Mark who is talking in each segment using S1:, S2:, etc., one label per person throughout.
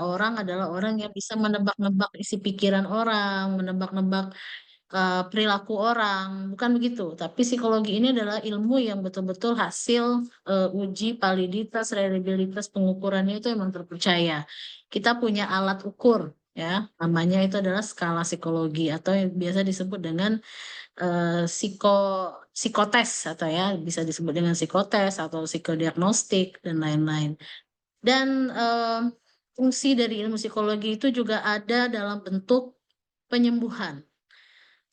S1: orang adalah orang yang bisa menebak-nebak isi pikiran orang, menebak-nebak, perilaku orang, bukan begitu. Tapi psikologi ini adalah ilmu yang betul-betul hasil, uji validitas, reliabilitas pengukurannya itu emang terpercaya. Kita punya alat ukur ya, namanya itu adalah skala psikologi atau yang biasa disebut dengan, psikotes atau ya bisa disebut dengan psikotes atau psikodiagnostik dan lain-lain. Dan, fungsi dari ilmu psikologi itu juga ada dalam bentuk penyembuhan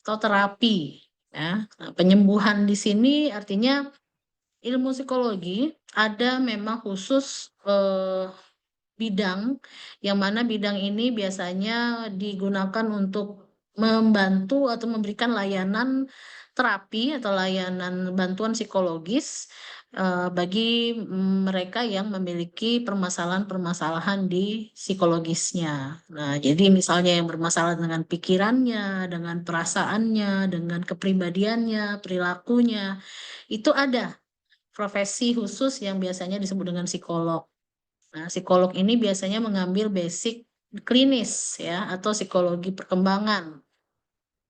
S1: atau terapi, ya. Nah, penyembuhan di sini artinya ilmu psikologi ada memang khusus, bidang, yang mana bidang ini biasanya digunakan untuk membantu atau memberikan layanan terapi atau layanan bantuan psikologis, bagi mereka yang memiliki permasalahan-permasalahan di psikologisnya. Nah, jadi misalnya yang bermasalah dengan pikirannya, dengan perasaannya, dengan kepribadiannya, perilakunya, itu ada profesi khusus yang biasanya disebut dengan psikolog. Nah, psikolog ini biasanya mengambil basic klinis ya, atau psikologi perkembangan.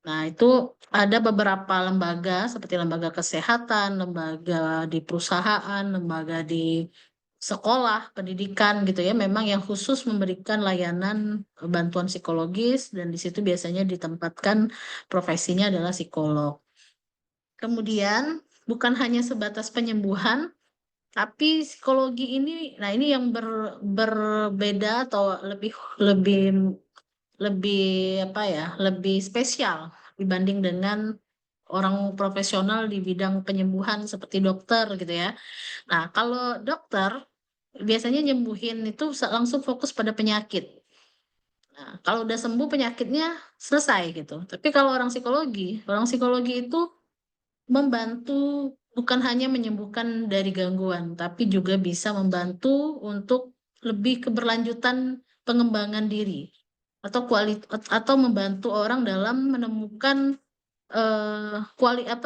S1: Nah, itu ada beberapa lembaga seperti lembaga kesehatan, lembaga di perusahaan, lembaga di sekolah, pendidikan gitu ya, memang yang khusus memberikan layanan, bantuan psikologis dan di situ biasanya ditempatkan profesinya adalah psikolog. Kemudian bukan hanya sebatas penyembuhan, tapi psikologi ini, nah ini yang berbeda atau lebih lebih lebih apa ya, lebih spesial dibanding dengan orang profesional di bidang penyembuhan seperti dokter gitu ya. Nah, kalau dokter biasanya nyembuhin itu langsung fokus pada penyakit. Nah, kalau udah sembuh penyakitnya selesai gitu. Tapi kalau orang psikologi itu membantu bukan hanya menyembuhkan dari gangguan, tapi juga bisa membantu untuk lebih keberlanjutan pengembangan diri atau membantu orang dalam menemukan,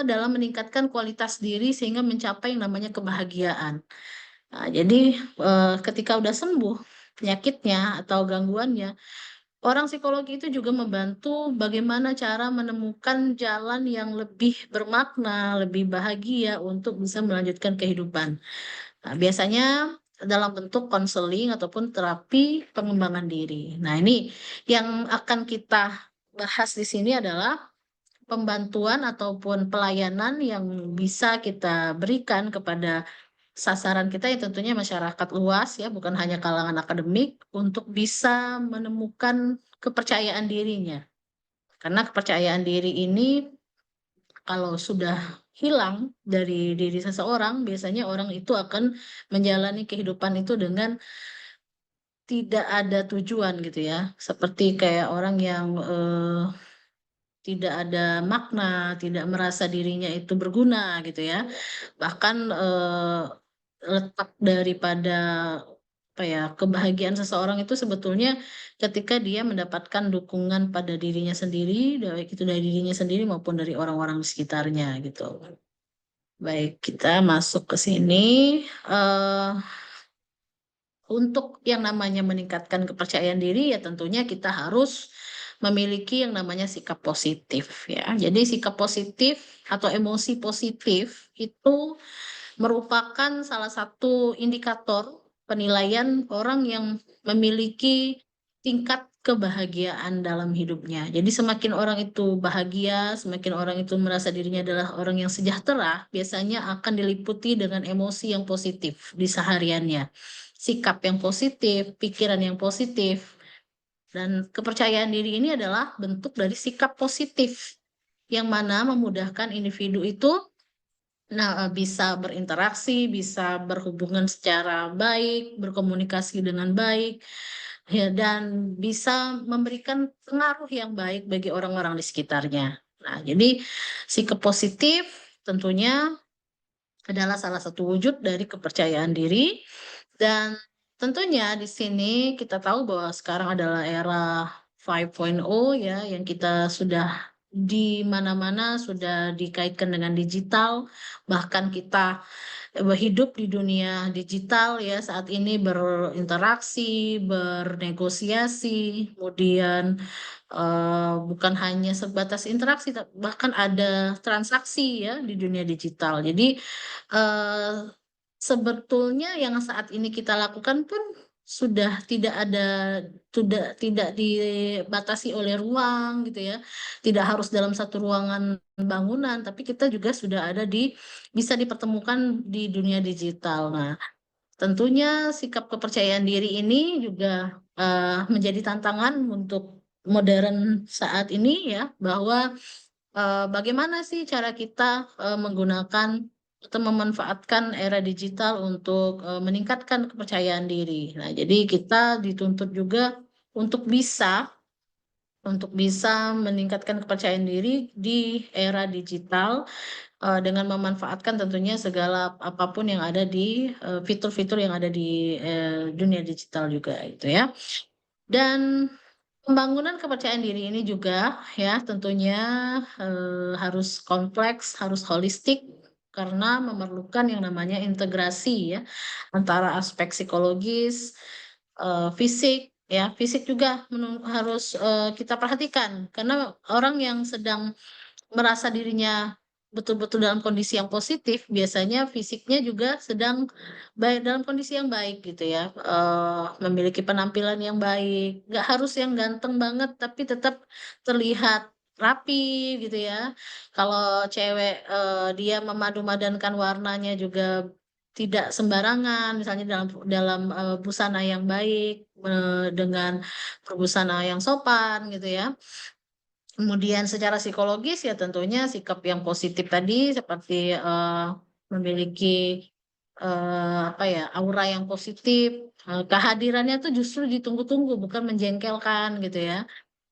S1: dalam meningkatkan kualitas diri sehingga mencapai yang namanya kebahagiaan. Nah, jadi, ketika udah sembuh penyakitnya atau gangguannya, orang psikologi itu juga membantu bagaimana cara menemukan jalan yang lebih bermakna, lebih bahagia untuk bisa melanjutkan kehidupan. Nah, biasanya dalam bentuk konseling ataupun terapi pengembangan diri. Nah, ini yang akan kita bahas di sini adalah pembantuan ataupun pelayanan yang bisa kita berikan kepada sasaran kita ya tentunya masyarakat luas ya, bukan hanya kalangan akademik, untuk bisa menemukan kepercayaan dirinya. Karena kepercayaan diri ini kalau sudah hilang dari diri seseorang, biasanya orang itu akan menjalani kehidupan itu dengan tidak ada tujuan gitu ya. Seperti kayak orang yang, tidak ada makna, tidak merasa dirinya itu berguna gitu ya. Bahkan, letak daripada, apa ya, kebahagiaan seseorang itu sebetulnya ketika dia mendapatkan dukungan pada dirinya sendiri, baik itu dari dirinya sendiri maupun dari orang-orang di sekitarnya gitu. Baik, kita masuk ke sini, eee, untuk yang namanya meningkatkan kepercayaan diri ya tentunya kita harus memiliki yang namanya sikap positif ya. Jadi sikap positif atau emosi positif itu merupakan salah satu indikator penilaian orang yang memiliki tingkat kebahagiaan dalam hidupnya. Jadi semakin orang itu bahagia, semakin orang itu merasa dirinya adalah orang yang sejahtera, biasanya akan diliputi dengan emosi yang positif di sehariannya. Sikap yang positif, pikiran yang positif, dan kepercayaan diri ini adalah bentuk dari sikap positif yang mana memudahkan individu itu bisa berinteraksi, bisa berhubungan secara baik, berkomunikasi dengan baik, ya dan bisa memberikan pengaruh yang baik bagi orang-orang di sekitarnya. Nah, jadi sikap positif tentunya adalah salah satu wujud dari kepercayaan diri dan tentunya di sini kita tahu bahwa sekarang adalah era 5.0 ya, yang kita sudah di mana-mana sudah dikaitkan dengan digital, bahkan kita hidup di dunia digital ya saat ini, berinteraksi, bernegosiasi, kemudian bukan hanya sebatas interaksi, bahkan ada transaksi ya di dunia digital. Jadi eh, sebetulnya yang saat ini kita lakukan pun sudah tidak dibatasi oleh ruang gitu ya, tidak harus dalam satu ruangan bangunan, tapi kita juga sudah bisa dipertemukan di dunia digital. Nah, tentunya sikap kepercayaan diri ini juga menjadi tantangan untuk modern saat ini ya, bahwa bagaimana sih cara kita menggunakan atau memanfaatkan era digital untuk meningkatkan kepercayaan diri. Nah, jadi kita dituntut juga untuk bisa meningkatkan kepercayaan diri di era digital dengan memanfaatkan tentunya segala apapun yang ada di fitur-fitur yang ada di dunia digital juga itu ya. Dan pembangunan kepercayaan diri ini juga ya tentunya harus kompleks, harus holistik karena memerlukan yang namanya integrasi ya antara aspek psikologis, fisik ya, fisik juga harus kita perhatikan karena orang yang sedang merasa dirinya betul-betul dalam kondisi yang positif, biasanya fisiknya juga sedang baik dalam kondisi yang baik gitu ya, memiliki penampilan yang baik, nggak harus yang ganteng banget, tapi tetap terlihat rapi gitu ya. Kalau cewek dia memadu-madankan warnanya juga tidak sembarangan, misalnya dalam dalam busana yang baik, dengan berbusana yang sopan gitu ya. Kemudian secara psikologis ya tentunya sikap yang positif tadi seperti memiliki apa ya, aura yang positif, kehadirannya tuh justru ditunggu-tunggu bukan menjengkelkan gitu ya.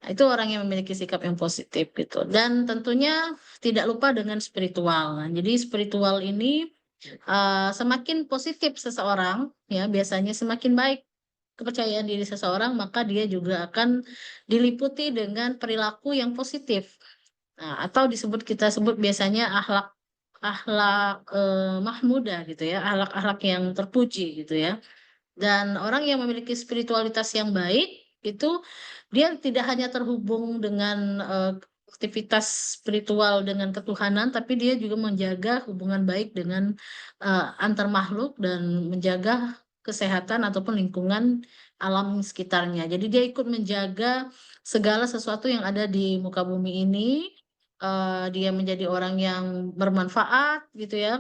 S1: Nah, itu orang yang memiliki sikap yang positif gitu. Dan tentunya tidak lupa dengan spiritual. Nah, jadi spiritual ini semakin positif seseorang ya biasanya semakin baik kepercayaan diri seseorang, maka dia juga akan diliputi dengan perilaku yang positif. Nah, atau kita sebut biasanya akhlak akhlak mahmudah gitu ya, akhlak-akhlak yang terpuji gitu ya. Dan orang yang memiliki spiritualitas yang baik itu dia tidak hanya terhubung dengan aktivitas spiritual dengan ketuhanan, tapi dia juga menjaga hubungan baik dengan antar makhluk dan menjaga kesehatan ataupun lingkungan alam sekitarnya. Jadi dia ikut menjaga segala sesuatu yang ada di muka bumi ini. Dia menjadi orang yang bermanfaat gitu ya.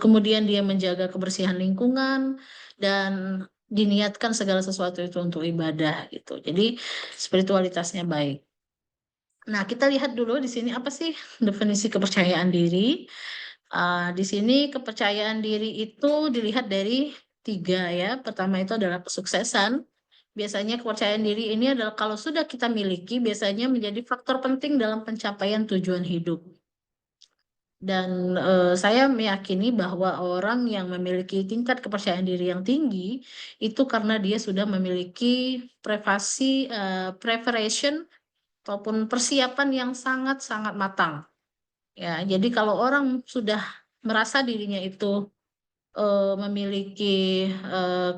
S1: Kemudian dia menjaga kebersihan lingkungan dan diniatkan segala sesuatu itu untuk ibadah gitu. Jadi spiritualitasnya baik. Nah, kita lihat dulu di sini apa sih definisi kepercayaan diri. Di sini kepercayaan diri itu dilihat dari tiga ya. Pertama itu adalah kesuksesan. Biasanya kepercayaan diri ini adalah kalau sudah kita miliki, biasanya menjadi faktor penting dalam pencapaian tujuan hidup. Dan saya meyakini bahwa orang yang memiliki tingkat kepercayaan diri yang tinggi itu karena dia sudah memiliki preparation ataupun persiapan yang sangat-sangat matang. Ya, jadi kalau orang sudah merasa dirinya itu memiliki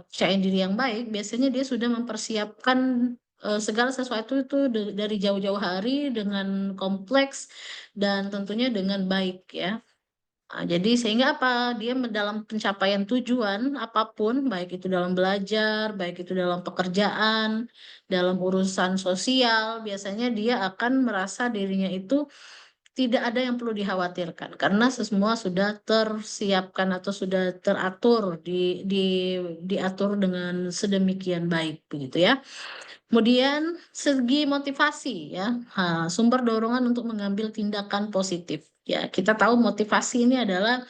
S1: kepercayaan diri yang baik, biasanya dia sudah mempersiapkan segala sesuatu itu dari jauh-jauh hari dengan kompleks dan tentunya dengan baik ya. Jadi sehingga apa? Dia dalam pencapaian tujuan apapun, baik itu dalam belajar, baik itu dalam pekerjaan, dalam urusan sosial, biasanya dia akan merasa dirinya itu tidak ada yang perlu dikhawatirkan karena semua sudah tersiapkan atau sudah teratur diatur dengan sedemikian baik begitu ya. Kemudian segi motivasi ya, sumber dorongan untuk mengambil tindakan positif. Ya, kita tahu motivasi ini adalah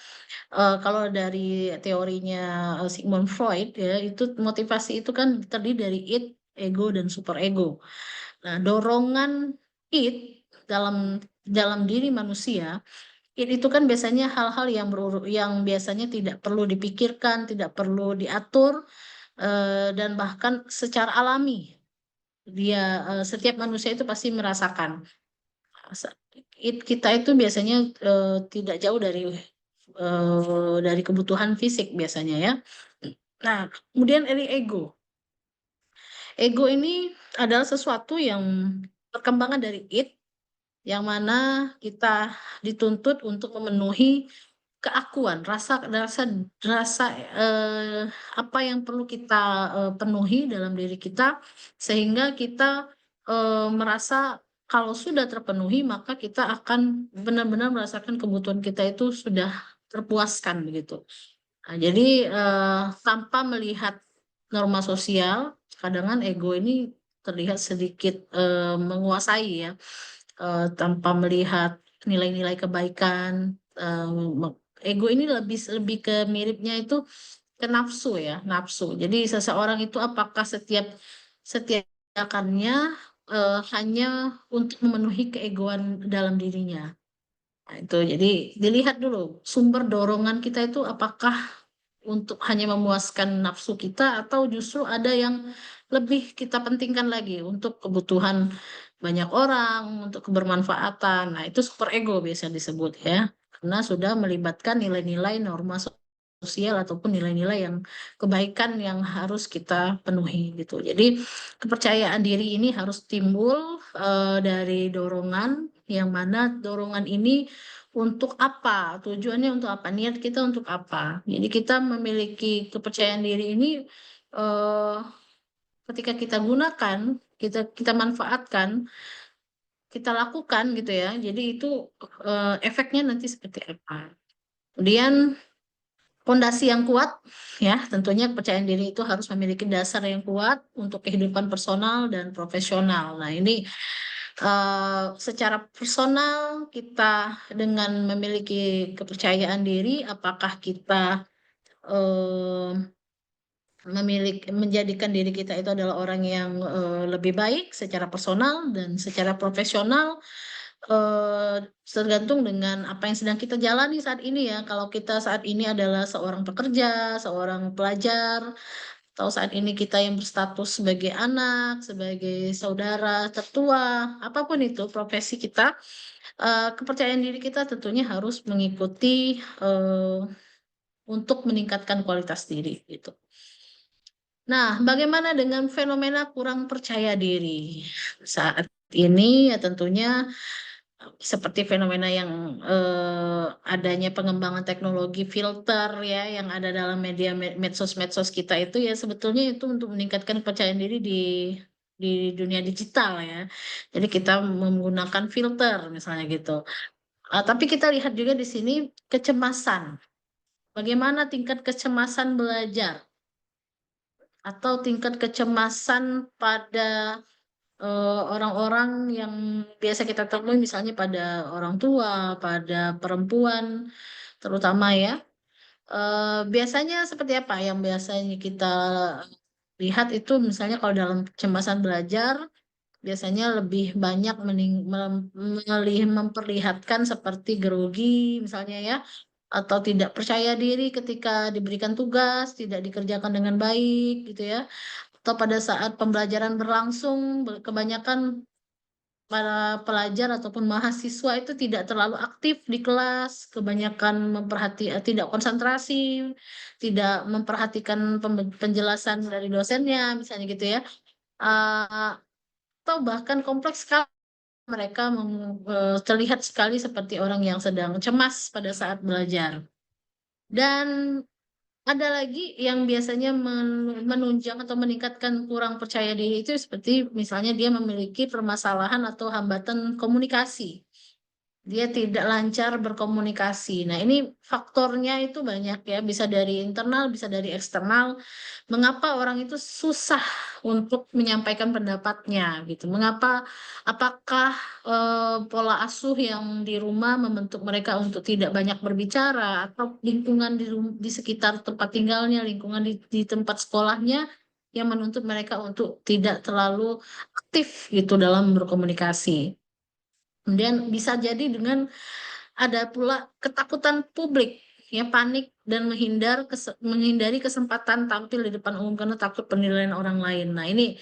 S1: kalau dari teorinya Sigmund Freud ya, itu motivasi itu kan terdiri dari id, ego dan superego. Nah, dorongan id dalam dalam diri manusia itu kan biasanya hal-hal yang biasanya tidak perlu dipikirkan, tidak perlu diatur dan bahkan secara alami dia setiap manusia itu pasti merasakan. Kita itu biasanya tidak jauh dari dari kebutuhan fisik biasanya ya. Nah, kemudian dari ego. Ego ini adalah sesuatu yang perkembangan dari id, yang mana kita dituntut untuk memenuhi keakuan, rasa rasa rasa, apa yang perlu kita, penuhi dalam diri kita, sehingga kita, merasa kalau sudah terpenuhi, maka kita akan benar-benar merasakan kebutuhan kita itu sudah terpuaskan, begitu. Nah, jadi, tanpa melihat norma sosial, kadang kan ego ini terlihat sedikit, menguasai ya, tanpa melihat nilai-nilai kebaikan, ego ini lebih ke miripnya itu ke nafsu ya, nafsu. Jadi seseorang itu apakah setiap tindakannya, hanya untuk memenuhi keegoan dalam dirinya. Nah itu, jadi dilihat dulu sumber dorongan kita itu apakah untuk hanya memuaskan nafsu kita atau justru ada yang lebih kita pentingkan lagi untuk kebutuhan banyak orang, untuk kebermanfaatan. Nah, itu super ego biasa disebut ya. Karena sudah melibatkan nilai-nilai norma sosial ataupun nilai-nilai yang kebaikan yang harus kita penuhi gitu. Jadi kepercayaan diri ini harus timbul dari dorongan yang mana dorongan ini untuk apa? Tujuannya untuk apa? Niat kita untuk apa? Jadi kita memiliki kepercayaan diri ini, eee, ketika kita gunakan, kita manfaatkan, kita lakukan gitu ya. Jadi itu, efeknya nanti seperti apa. Kemudian pondasi yang kuat, ya tentunya kepercayaan diri itu harus memiliki dasar yang kuat untuk kehidupan personal dan profesional. Nah ini, secara personal kita dengan memiliki kepercayaan diri, apakah kita, eee, menjadikan diri kita itu adalah orang yang, lebih baik secara personal dan secara profesional, tergantung dengan apa yang sedang kita jalani saat ini ya. Kalau kita saat ini adalah seorang pekerja, seorang pelajar, atau saat ini kita yang berstatus sebagai anak, sebagai saudara tertua, apapun itu profesi kita, kepercayaan diri kita tentunya harus mengikuti, untuk meningkatkan kualitas diri, gitu. Nah, bagaimana dengan fenomena kurang percaya diri? Saat ini ya tentunya seperti fenomena yang, adanya pengembangan teknologi filter ya, yang ada dalam media medsos-medsos kita itu ya sebetulnya itu untuk meningkatkan kepercayaan diri di dunia digital ya. Jadi kita menggunakan filter misalnya gitu. Tapi kita lihat juga di sini kecemasan. Bagaimana tingkat kecemasan belajar atau tingkat kecemasan pada, orang-orang yang biasa kita temui misalnya pada orang tua, pada perempuan terutama ya, biasanya seperti apa yang biasanya kita lihat itu misalnya kalau dalam kecemasan belajar, biasanya lebih banyak memperlihatkan seperti grogi misalnya ya, atau tidak percaya diri ketika diberikan tugas, tidak dikerjakan dengan baik gitu ya, atau pada saat pembelajaran berlangsung kebanyakan para pelajar ataupun mahasiswa itu tidak terlalu aktif di kelas, kebanyakan tidak konsentrasi, tidak memperhatikan penjelasan dari dosennya misalnya gitu ya, eee, atau bahkan kompleks sekali mereka terlihat sekali seperti orang yang sedang cemas pada saat belajar. Dan ada lagi yang biasanya menunjang atau meningkatkan kurang percaya diri itu seperti misalnya dia memiliki permasalahan atau hambatan komunikasi. Dia tidak lancar berkomunikasi. Nah, ini faktornya itu banyak ya, bisa dari internal, bisa dari eksternal. Mengapa orang itu susah untuk menyampaikan pendapatnya gitu? Apakah, pola asuh yang di rumah membentuk mereka untuk tidak banyak berbicara atau lingkungan di sekitar tempat tinggalnya, lingkungan di tempat sekolahnya yang menuntut mereka untuk tidak terlalu aktif gitu dalam berkomunikasi. Kemudian bisa jadi dengan ada pula ketakutan publik, ya panik dan menghindari kesempatan tampil di depan umum karena takut penilaian orang lain. Nah ini,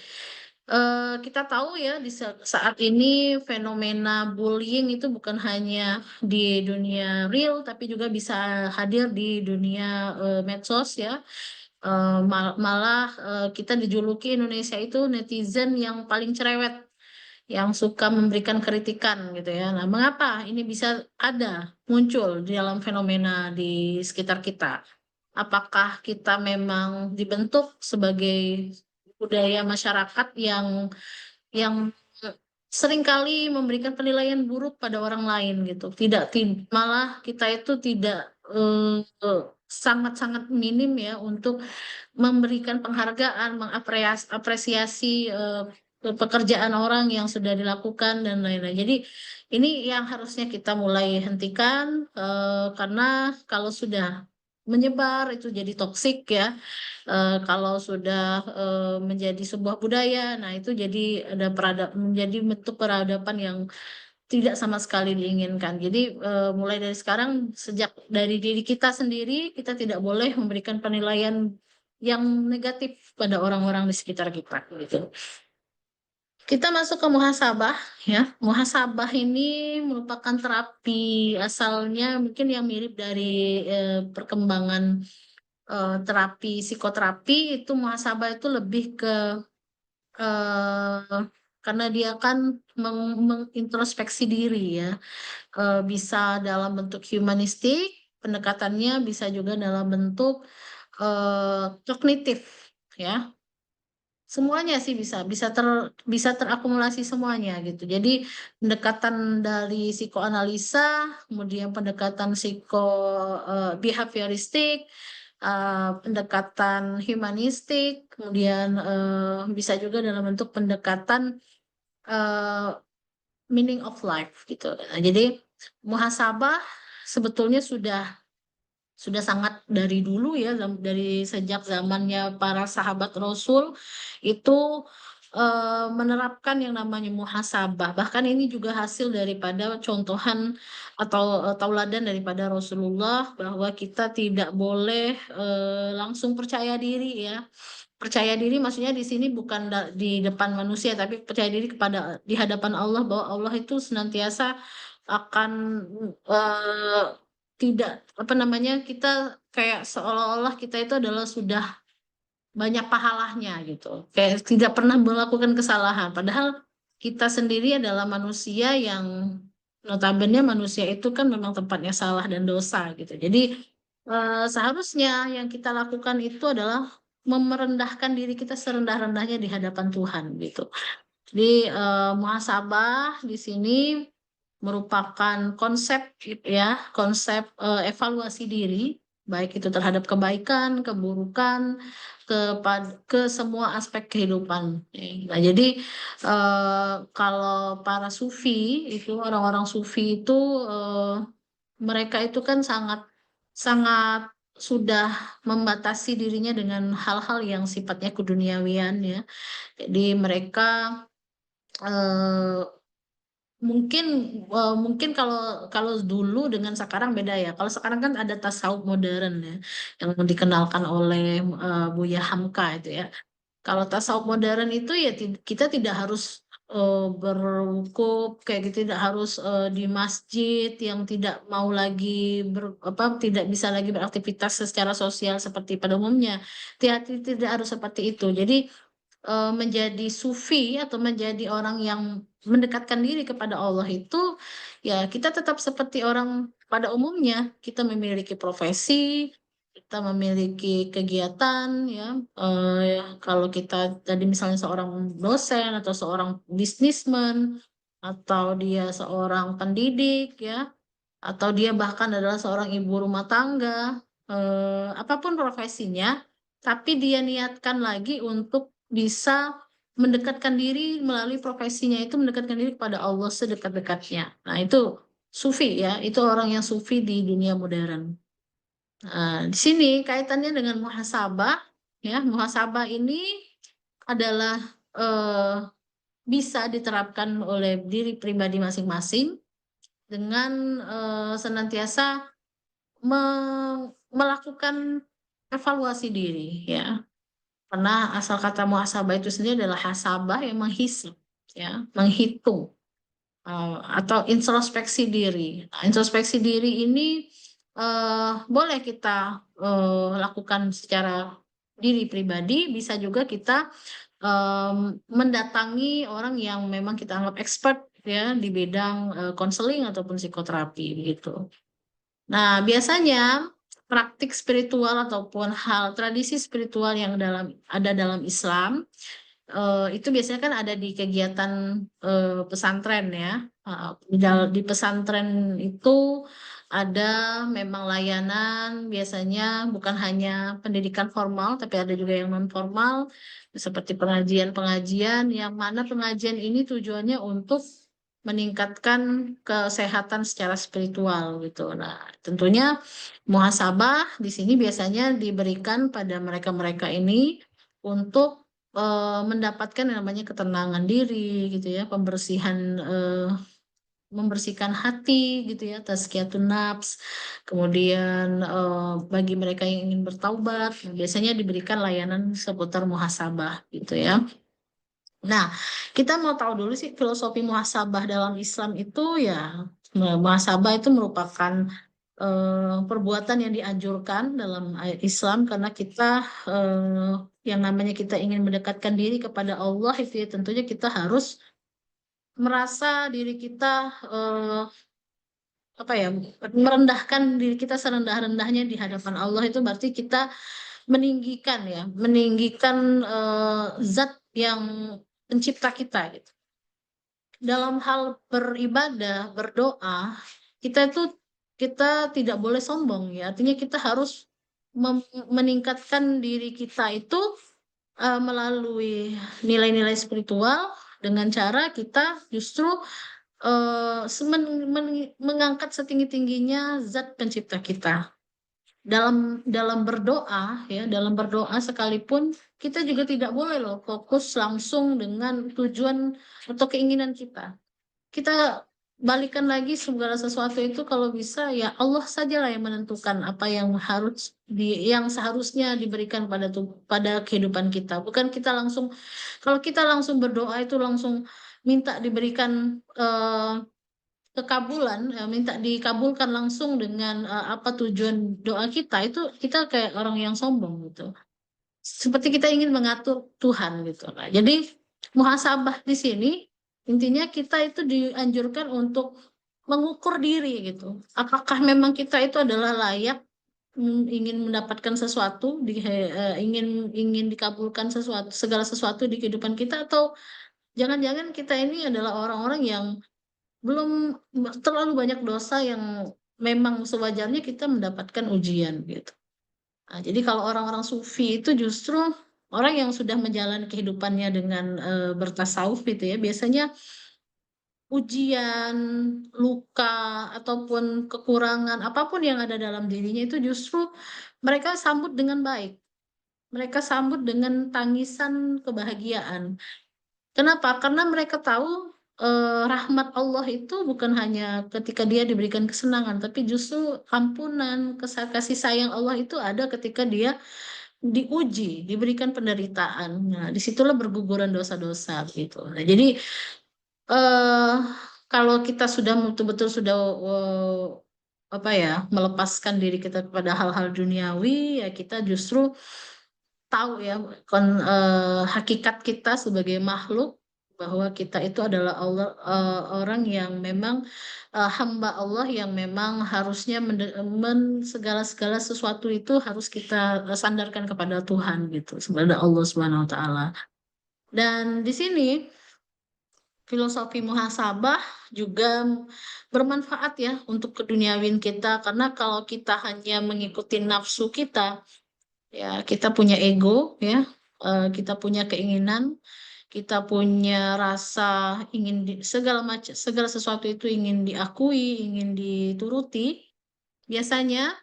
S1: Kita tahu ya di saat ini fenomena bullying itu bukan hanya di dunia real, tapi juga bisa hadir di dunia, medsos ya. Malah, kita dijuluki Indonesia itu netizen yang paling cerewet, yang suka memberikan kritikan gitu ya. Nah, mengapa ini bisa ada, muncul di dalam fenomena di sekitar kita? Apakah kita memang dibentuk sebagai budaya masyarakat yang seringkali memberikan penilaian buruk pada orang lain gitu. Malah kita itu tidak, sangat-sangat minim ya untuk memberikan penghargaan, apresiasi, pekerjaan orang yang sudah dilakukan dan lain-lain. Jadi ini yang harusnya kita mulai hentikan, karena kalau sudah menyebar itu jadi toksik ya. Kalau sudah, menjadi sebuah budaya, nah itu jadi menjadi bentuk peradaban yang tidak sama sekali diinginkan. Jadi, mulai dari sekarang sejak dari diri kita sendiri, kita tidak boleh memberikan penilaian yang negatif pada orang-orang di sekitar kita, gitu. Kita masuk ke muhasabah ya. Muhasabah ini merupakan terapi asalnya mungkin yang mirip dari, perkembangan, terapi psikoterapi itu muhasabah itu lebih ke, eee, karena dia kan mengintrospeksi diri ya, bisa dalam bentuk humanistik pendekatannya, bisa juga dalam bentuk, kognitif ya. Semuanya sih bisa terakumulasi semuanya gitu. Jadi pendekatan dari psikoanalisa, kemudian pendekatan behavioristik, pendekatan humanistik, kemudian, bisa juga dalam bentuk pendekatan, eee, meaning of life gitu. Nah, jadi muhasabah sebetulnya sudah sangat dari dulu ya, dari sejak zamannya para sahabat Rasul, itu, menerapkan yang namanya muhasabah. Bahkan ini juga hasil daripada contohan atau, tauladan daripada Rasulullah bahwa kita tidak boleh, langsung percaya diri ya. Percaya diri maksudnya di sini bukan di depan manusia, tapi percaya diri di hadapan Allah bahwa Allah itu senantiasa akan, eee, tidak apa namanya, kita kayak seolah-olah kita itu adalah sudah banyak pahalanya gitu, kayak tidak pernah melakukan kesalahan. Padahal kita sendiri adalah manusia yang notabene manusia itu kan memang tempatnya salah dan dosa gitu. Jadi, seharusnya yang kita lakukan itu adalah merendahkan diri kita serendah-rendahnya di hadapan Tuhan gitu. Jadi, muhasabah di sini merupakan konsep ya, konsep, evaluasi diri, baik itu terhadap kebaikan, keburukan, ke semua aspek kehidupan. Nah jadi, kalau para sufi itu, orang-orang sufi itu, mereka itu kan sangat sangat sudah membatasi dirinya dengan hal-hal yang sifatnya keduniawian ya. Jadi mereka, eee mungkin, mungkin kalau dulu dengan sekarang beda ya. Kalau sekarang kan ada tasawuf modern ya, yang dikenalkan oleh, Buya Hamka itu ya. Kalau tasawuf modern itu ya kita tidak harus, berwukuf, kayak gitu, tidak harus, di masjid, yang tidak mau lagi tidak bisa lagi beraktivitas secara sosial seperti pada umumnya. Tidak harus seperti itu. Jadi menjadi sufi atau menjadi orang yang mendekatkan diri kepada Allah itu, ya kita tetap seperti orang pada umumnya. Kita memiliki profesi, kita memiliki kegiatan ya, kalau kita tadi misalnya seorang dosen atau seorang businessman, atau dia seorang pendidik ya, atau dia bahkan adalah seorang ibu rumah tangga, apa profesinya, tapi dia niatkan lagi untuk bisa mendekatkan diri melalui profesinya itu mendekatkan diri kepada Allah sedekat-dekatnya. Nah itu sufi ya, itu orang yang sufi di dunia modern. Di sini kaitannya dengan muhasabah, ya, muhasabah ini adalah, bisa diterapkan oleh diri pribadi masing-masing dengan, senantiasa melakukan evaluasi diri ya. Karena asal kata muhasabah itu sendiri adalah hasabah yang menghisap, ya, menghitung, atau introspeksi diri. Nah, introspeksi diri ini boleh kita lakukan secara diri pribadi, bisa juga kita mendatangi orang yang memang kita anggap expert ya di bidang konseling ataupun psikoterapi gitu. Nah, biasanya praktik spiritual ataupun hal tradisi spiritual yang ada dalam Islam itu biasanya kan ada di kegiatan pesantren ya. Di pesantren itu ada memang layanan, biasanya bukan hanya pendidikan formal tapi ada juga yang non formal seperti pengajian-pengajian yang mana pengajian ini tujuannya untuk meningkatkan kesehatan secara spiritual gitu. Nah, tentunya muhasabah di sini biasanya diberikan pada mereka-mereka ini untuk mendapatkan yang namanya ketenangan diri gitu ya, pembersihan, membersihkan hati gitu ya, tazkiyatun nafs. Kemudian bagi mereka yang ingin bertaubat, biasanya diberikan layanan seputar muhasabah gitu ya. Nah, kita mau tahu dulu sih filosofi muhasabah dalam Islam itu ya, muhasabah itu merupakan perbuatan yang dianjurkan dalam Islam karena kita yang namanya kita ingin mendekatkan diri kepada Allah itu ya tentunya kita harus merasa diri kita eh, apa ya, merendahkan diri kita serendah-rendahnya di hadapan Allah itu berarti kita meninggikan ya, meninggikan zat yang pencipta kita gitu. Dalam hal beribadah, berdoa, kita tidak boleh sombong ya. Artinya kita harus meningkatkan diri kita itu melalui nilai-nilai spiritual dengan cara kita justru mengangkat setinggi-tingginya zat pencipta kita. Dalam berdoa ya, dalam berdoa sekalipun kita juga tidak boleh loh fokus langsung dengan tujuan atau keinginan kita. Kita balikan lagi segala sesuatu itu kalau bisa ya Allah sajalah yang menentukan apa yang yang seharusnya diberikan pada kehidupan kita. Bukan kita langsung, kalau kita langsung berdoa itu langsung minta diberikan kekabulan, minta dikabulkan langsung dengan apa tujuan doa kita, itu kita kayak orang yang sombong gitu. Seperti kita ingin mengatur Tuhan gitu. Nah, jadi muhasabah di sini intinya kita itu dianjurkan untuk mengukur diri gitu. Apakah memang kita itu adalah layak ingin mendapatkan sesuatu, ingin dikabulkan sesuatu, segala sesuatu di kehidupan kita, atau jangan-jangan kita ini adalah orang-orang yang belum terlalu banyak dosa yang memang sewajarnya kita mendapatkan ujian gitu. Nah, jadi kalau orang-orang sufi itu justru orang yang sudah menjalani kehidupannya dengan bertasawuf gitu ya, biasanya ujian, luka, ataupun kekurangan apapun yang ada dalam dirinya itu justru mereka sambut dengan baik. Mereka sambut dengan tangisan kebahagiaan. Kenapa? Karena mereka tahu rahmat Allah itu bukan hanya ketika dia diberikan kesenangan, tapi justru ampunan, kasih sayang Allah itu ada ketika dia diuji, diberikan penderitaan. Nah, disitulah berguguran dosa-dosa gitu. Nah, jadi eh kalau kita sudah betul-betul sudah apa ya, melepaskan diri kita kepada hal-hal duniawi, ya kita justru tahu ya hakikat kita sebagai makhluk bahwa kita itu adalah orang yang memang hamba Allah yang memang harusnya segala-segala sesuatu itu harus kita sandarkan kepada Tuhan gitu, kepada Allah Subhanahu wa taala. Dan di sini filosofi muhasabah juga bermanfaat ya untuk keduniawian kita karena kalau kita hanya mengikuti nafsu kita, ya kita punya ego ya, kita punya keinginan, kita punya rasa ingin segala sesuatu itu ingin diakui, ingin dituruti, biasanya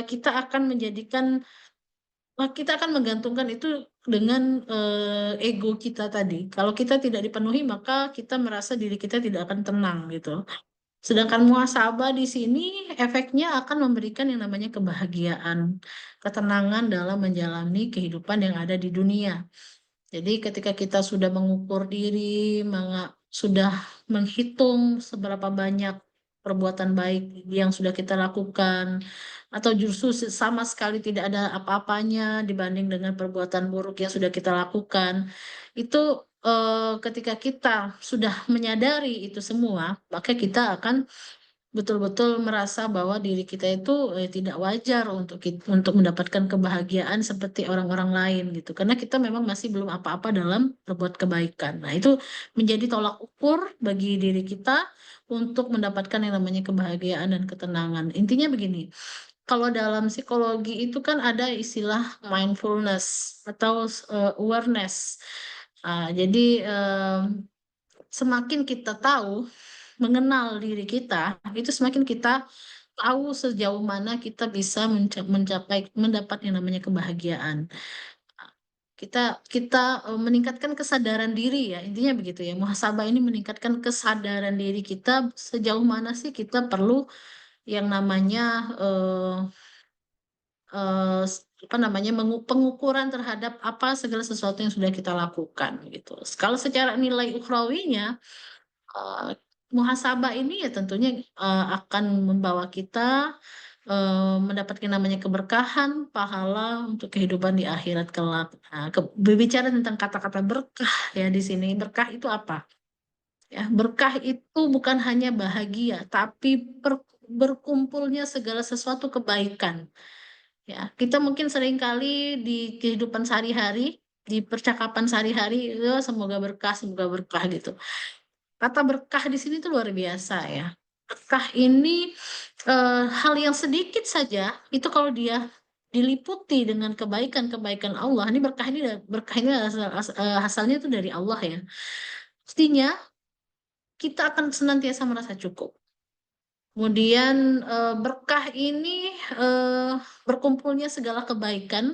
S1: kita akan kita akan menggantungkan itu dengan ego kita tadi. Kalau kita tidak dipenuhi, maka kita merasa diri kita tidak akan tenang gitu. Sedangkan muhasabah di sini efeknya akan memberikan yang namanya kebahagiaan, ketenangan dalam menjalani kehidupan yang ada di dunia. Jadi ketika kita sudah mengukur diri, sudah menghitung seberapa banyak perbuatan baik yang sudah kita lakukan, atau justru sama sekali tidak ada apa-apanya dibanding dengan perbuatan buruk yang sudah kita lakukan, itu ketika kita sudah menyadari itu semua, maka kita akan betul-betul merasa bahwa diri kita itu tidak wajar untuk mendapatkan kebahagiaan seperti orang-orang lain gitu. Karena kita memang masih belum apa-apa dalam berbuat kebaikan. Nah, itu menjadi tolak ukur bagi diri kita untuk mendapatkan yang namanya kebahagiaan dan ketenangan. Intinya begini, kalau dalam psikologi itu kan ada istilah mindfulness atau awareness. Jadi semakin kita tahu mengenal diri kita, itu semakin kita tahu sejauh mana kita bisa mencapai mendapat yang namanya kebahagiaan. Kita kita meningkatkan kesadaran diri ya, intinya begitu ya. Muhasabah ini meningkatkan kesadaran diri kita sejauh mana sih kita perlu yang namanya apa namanya pengukuran terhadap apa segala sesuatu yang sudah kita lakukan gitu. Kalau secara nilai ukhrawinya, Eee, muhasabah ini ya tentunya, akan membawa kita, mendapatkan namanya keberkahan, pahala untuk kehidupan di akhirat kelak. Nah, berbicara tentang kata-kata berkah ya di sini, berkah itu apa? Ya, berkah itu bukan hanya bahagia, tapi berkumpulnya segala sesuatu kebaikan, ya. Kita mungkin seringkali di kehidupan sehari-hari, di percakapan sehari-hari, semoga berkah," gitu. Kata berkah di sini tuh luar biasa ya. Berkah ini, hal yang sedikit saja, itu kalau dia diliputi dengan kebaikan-kebaikan Allah, ini berkah ini asalnya itu dari Allah ya. Mestinya kita akan senantiasa merasa cukup. Kemudian, berkah ini, berkumpulnya segala kebaikan,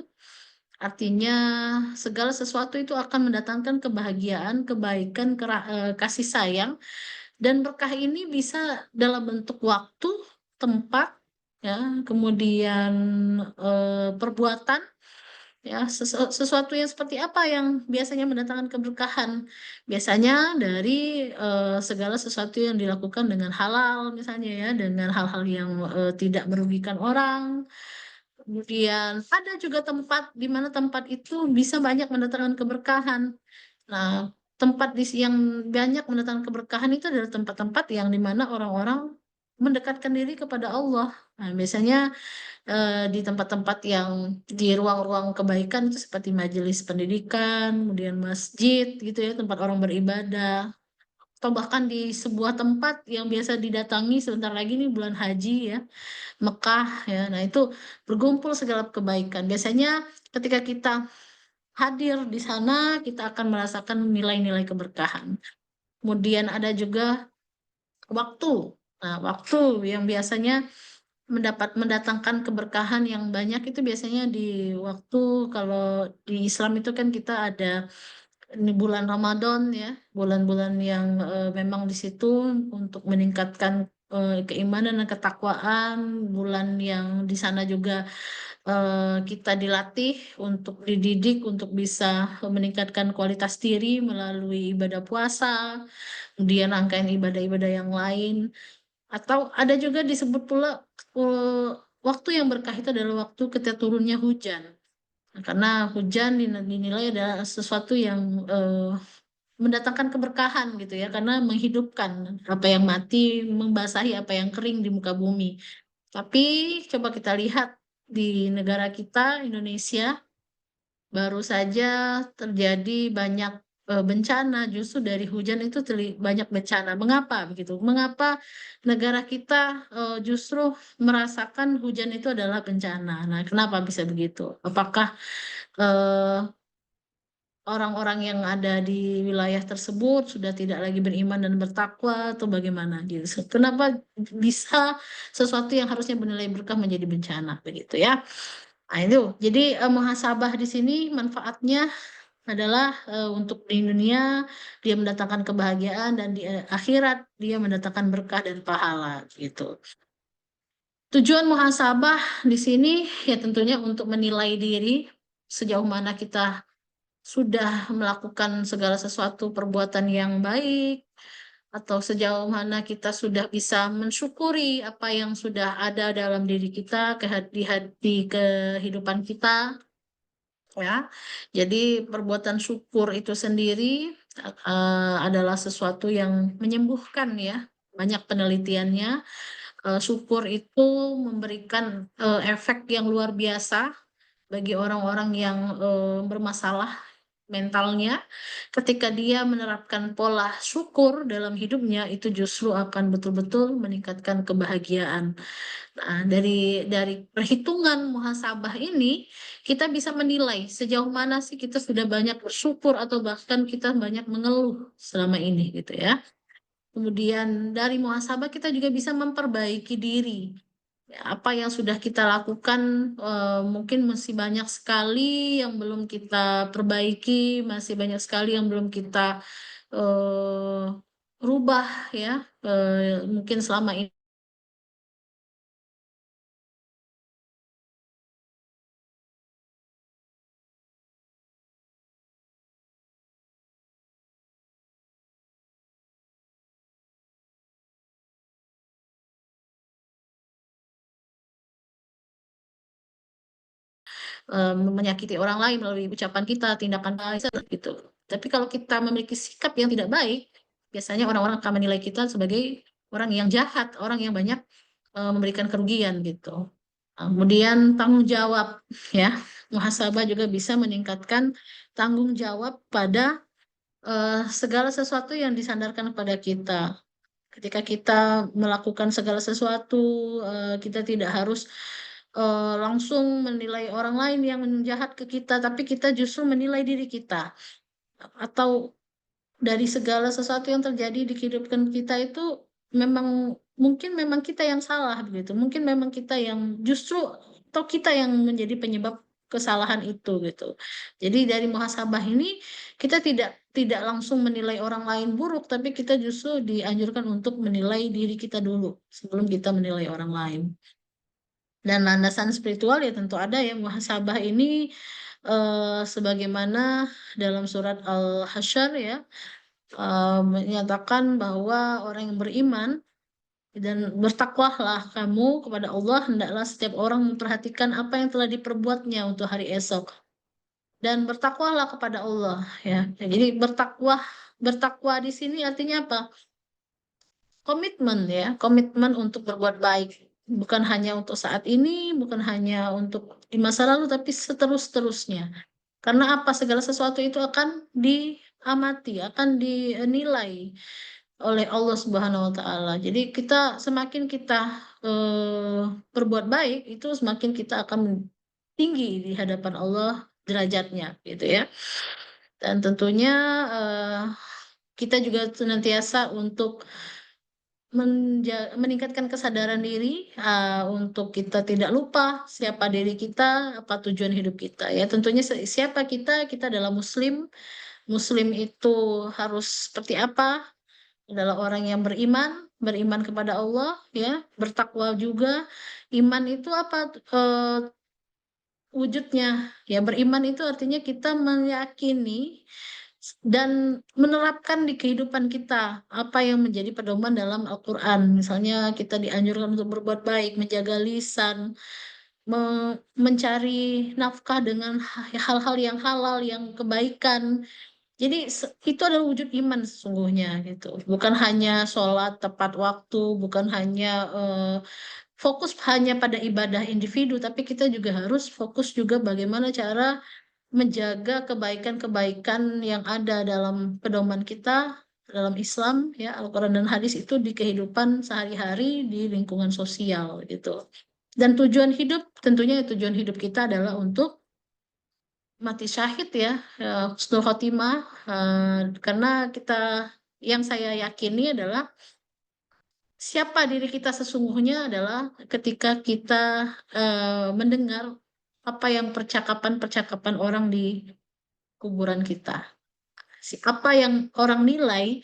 S1: artinya segala sesuatu itu akan mendatangkan kebahagiaan, kebaikan, kasih sayang. Dan berkah ini bisa dalam bentuk waktu, tempat, ya, kemudian, perbuatan, ya, sesuatu yang seperti apa yang biasanya mendatangkan keberkahan. Biasanya dari, segala sesuatu yang dilakukan dengan halal misalnya ya, dengan hal-hal yang, tidak merugikan orang. Kemudian ada juga tempat di mana tempat itu bisa banyak mendatangkan keberkahan. Nah, tempat yang banyak mendatangkan keberkahan itu adalah tempat-tempat yang di mana orang-orang mendekatkan diri kepada Allah. Nah, biasanya, di tempat-tempat yang di ruang-ruang kebaikan itu seperti majelis pendidikan, kemudian masjid gitu ya, tempat orang beribadah, atau bahkan di sebuah tempat yang biasa didatangi sebentar lagi nih bulan haji ya, Mekah ya. Nah, itu berkumpul segala kebaikan. Biasanya ketika kita hadir di sana, kita akan merasakan nilai-nilai keberkahan. Kemudian ada juga waktu. Nah, waktu yang biasanya mendatangkan keberkahan yang banyak itu biasanya di waktu kalau di Islam itu kan kita ada ini bulan Ramadan ya, bulan-bulan yang, memang di situ untuk meningkatkan, keimanan dan ketakwaan, bulan yang di sana juga kita dilatih untuk dididik untuk bisa meningkatkan kualitas diri melalui ibadah puasa, kemudian rangkaian ibadah-ibadah yang lain, atau ada juga disebut pula, waktu yang berkah itu adalah waktu ketika turunnya hujan. Nah, karena hujan dinilai adalah sesuatu yang, mendatangkan keberkahan gitu ya, karena menghidupkan apa yang mati, membasahi apa yang kering di muka bumi. Tapi coba kita lihat di negara kita, Indonesia, baru saja terjadi banyak, bencana justru dari hujan itu banyak bencana. Mengapa begitu? Mengapa negara kita, justru merasakan hujan itu adalah bencana? Nah, kenapa bisa begitu? Apakah, eee, orang-orang yang ada di wilayah tersebut sudah tidak lagi beriman dan bertakwa atau bagaimana gitu? Kenapa bisa sesuatu yang harusnya bernilai berkah menjadi bencana, begitu ya? Nah itu, jadi, muhasabah di sini manfaatnya adalah untuk di dunia dia mendatangkan kebahagiaan dan di akhirat dia mendatangkan berkah dan pahala gitu. Tujuan muhasabah di sini ya tentunya untuk menilai diri sejauh mana kita sudah melakukan segala sesuatu perbuatan yang baik atau sejauh mana kita sudah bisa mensyukuri apa yang sudah ada dalam diri kita di kehidupan kita ya. Jadi perbuatan syukur itu sendiri adalah sesuatu yang menyembuhkan ya. Banyak penelitiannya syukur itu memberikan efek yang luar biasa bagi orang-orang yang bermasalah mentalnya. Ketika dia menerapkan pola syukur dalam hidupnya, itu justru akan betul-betul meningkatkan kebahagiaan. Nah, dari perhitungan muhasabah ini, kita bisa menilai sejauh mana sih kita sudah banyak bersyukur atau bahkan kita banyak mengeluh selama ini gitu ya. Kemudian dari muhasabah kita juga bisa memperbaiki diri. Ya, apa yang sudah kita lakukan mungkin masih banyak sekali yang belum kita perbaiki, masih banyak sekali yang belum kita eh, rubah ya. Mungkin selama ini menyakiti orang lain melalui ucapan kita, tindakan kita gitu. Tapi kalau kita memiliki sikap yang tidak baik, biasanya orang-orang akan menilai kita sebagai orang yang jahat, orang yang banyak memberikan kerugian gitu. Kemudian tanggung jawab ya, muhasabah juga bisa meningkatkan tanggung jawab pada segala sesuatu yang disandarkan kepada kita. Ketika kita melakukan segala sesuatu, kita tidak harus langsung menilai orang lain yang jahat ke kita, tapi kita justru menilai diri kita. Atau dari segala sesuatu yang terjadi di kehidupan kita itu memang mungkin memang kita yang salah begitu. Mungkin memang kita yang justru atau kita yang menjadi penyebab kesalahan itu gitu. Jadi dari muhasabah ini kita tidak langsung menilai orang lain buruk, tapi kita justru dianjurkan untuk menilai diri kita dulu sebelum kita menilai orang lain. Dan landasan spiritual ya tentu ada ya muhasabah ini sebagaimana dalam surat Al-Hasyr ya menyatakan bahwa orang yang beriman dan bertakwalah kamu kepada Allah, hendaklah setiap orang memperhatikan apa yang telah diperbuatnya untuk hari esok dan bertakwalah kepada Allah ya. Jadi bertakwa di sini artinya apa? Komitmen ya, komitmen untuk berbuat baik. Bukan hanya untuk saat ini, bukan hanya untuk di masa lalu, tapi seterus-terusnya. Karena apa? Segala sesuatu itu akan diamati, akan dinilai oleh Allah Subhanahu wa taala. Jadi kita semakin kita berbuat baik itu semakin kita akan tinggi di hadapan Allah derajatnya gitu ya. Dan tentunya eh, kita juga senantiasa untuk meningkatkan kesadaran diri untuk kita tidak lupa siapa diri kita, apa tujuan hidup kita ya. Tentunya siapa kita? Kita adalah muslim. Muslim itu harus seperti apa? Adalah orang yang beriman, beriman kepada Allah, ya, bertakwa juga. Iman itu apa? Wujudnya, ya beriman itu artinya kita meyakini dan menerapkan di kehidupan kita apa yang menjadi pedoman dalam Al-Quran. Misalnya kita dianjurkan untuk berbuat baik, menjaga lisan, mencari nafkah dengan hal-hal yang halal, yang kebaikan. Jadi itu adalah wujud iman sesungguhnya gitu. Bukan hanya sholat tepat waktu, bukan hanya fokus hanya pada ibadah individu, tapi kita juga harus fokus juga bagaimana cara menjaga kebaikan-kebaikan yang ada dalam pedoman kita dalam Islam ya Al-Quran dan hadis itu di kehidupan sehari-hari di lingkungan sosial gitu. Dan tujuan hidup tentunya tujuan hidup kita adalah untuk mati syahid ya, husnul khotimah karena kita yang saya yakini adalah siapa diri kita sesungguhnya adalah ketika kita mendengar apa yang percakapan-percakapan orang di kuburan kita. Apa yang orang nilai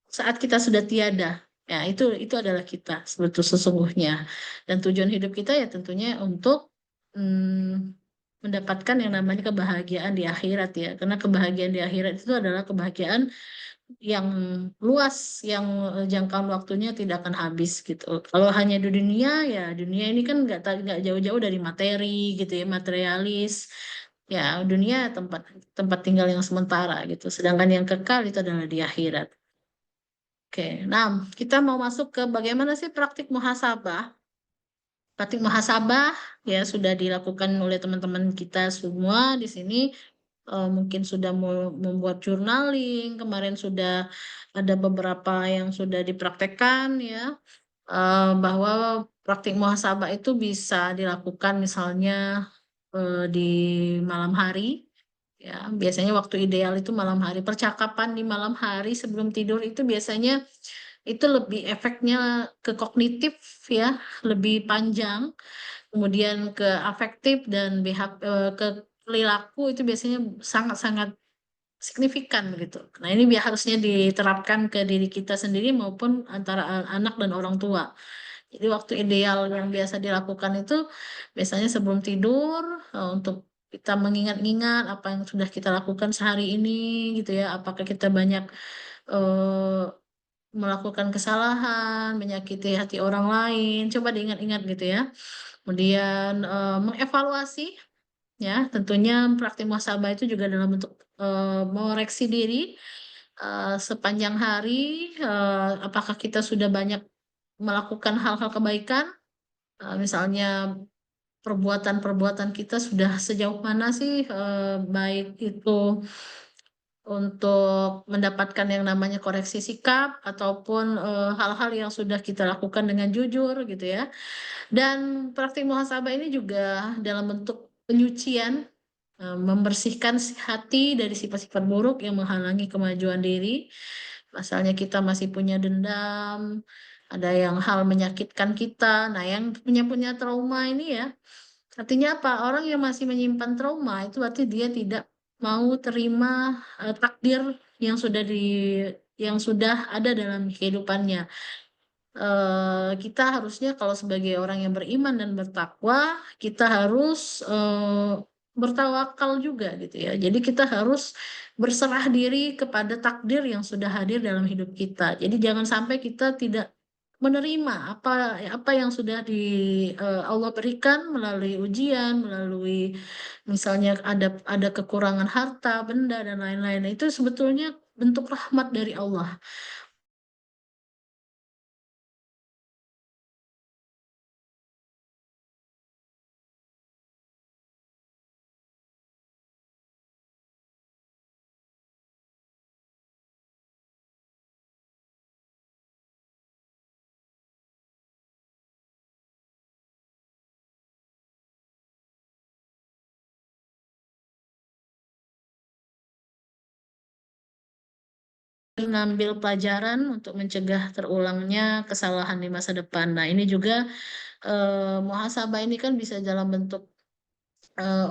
S1: saat kita sudah tiada, ya itu adalah kita sesungguhnya. Dan tujuan hidup kita ya tentunya untuk mendapatkan yang namanya kebahagiaan di akhirat ya. Karena kebahagiaan di akhirat itu adalah kebahagiaan yang luas, yang jangkauan waktunya tidak akan habis gitu. Kalau hanya di dunia ya dunia ini kan nggak jauh-jauh dari materi gitu ya, materialis. Ya dunia tempat tempat tinggal yang sementara gitu. Sedangkan yang kekal itu adalah di akhirat. Oke, nah kita mau masuk ke bagaimana sih praktik muhasabah. Praktik muhasabah ya sudah dilakukan oleh teman-teman kita semua di sini. Mungkin sudah membuat journaling, kemarin sudah ada beberapa yang sudah dipraktekkan ya, bahwa praktik muhasabah itu bisa dilakukan misalnya di malam hari. Ya, biasanya waktu ideal itu malam hari. Percakapan di malam hari sebelum tidur itu biasanya itu lebih efeknya ke kognitif ya, lebih panjang. Kemudian ke afektif dan ke perilaku itu biasanya sangat-sangat signifikan gitu. Nah, ini harusnya diterapkan ke diri kita sendiri maupun antara anak dan orang tua. Jadi waktu ideal yang biasa dilakukan itu biasanya sebelum tidur untuk kita mengingat-ingat apa yang sudah kita lakukan sehari ini gitu ya. Apakah kita banyak eh, melakukan kesalahan, menyakiti hati orang lain. Coba diingat-ingat gitu ya. Kemudian mengevaluasi ya, tentunya praktik muhasabah itu juga dalam bentuk mengoreksi diri sepanjang hari, apakah kita sudah banyak melakukan hal-hal kebaikan, misalnya perbuatan-perbuatan kita sudah sejauh mana sih, baik itu untuk mendapatkan yang namanya koreksi sikap ataupun hal-hal yang sudah kita lakukan dengan jujur gitu ya. Dan praktik muhasabah ini juga dalam bentuk penyucian, membersihkan hati dari sifat-sifat buruk yang menghalangi kemajuan diri. Asalnya kita masih punya dendam, ada yang hal menyakitkan kita. Nah, yang punya trauma ini ya, artinya apa? Orang yang masih menyimpan trauma itu berarti dia tidak mau terima takdir yang yang sudah ada dalam kehidupannya. Kita harusnya kalau sebagai orang yang beriman dan bertakwa, kita harus bertawakal juga gitu ya. Jadi kita harus berserah diri kepada takdir yang sudah hadir dalam hidup kita. Jadi jangan sampai kita tidak menerima apa apa yang sudah Allah berikan melalui ujian, melalui misalnya ada kekurangan harta, benda dan lain-lain. Nah, itu sebetulnya bentuk rahmat dari Allah. Mengambil pelajaran untuk mencegah terulangnya kesalahan di masa depan. Nah, ini juga muhasabah ini kan bisa dalam bentuk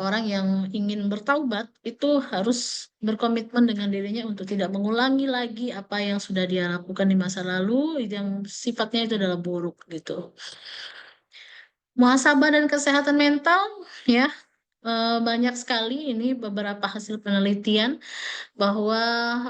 S1: orang yang ingin bertaubat itu harus berkomitmen dengan dirinya untuk tidak mengulangi lagi apa yang sudah dia lakukan di masa lalu yang sifatnya itu adalah buruk gitu. Muhasabah dan kesehatan mental ya, banyak sekali ini beberapa hasil penelitian bahwa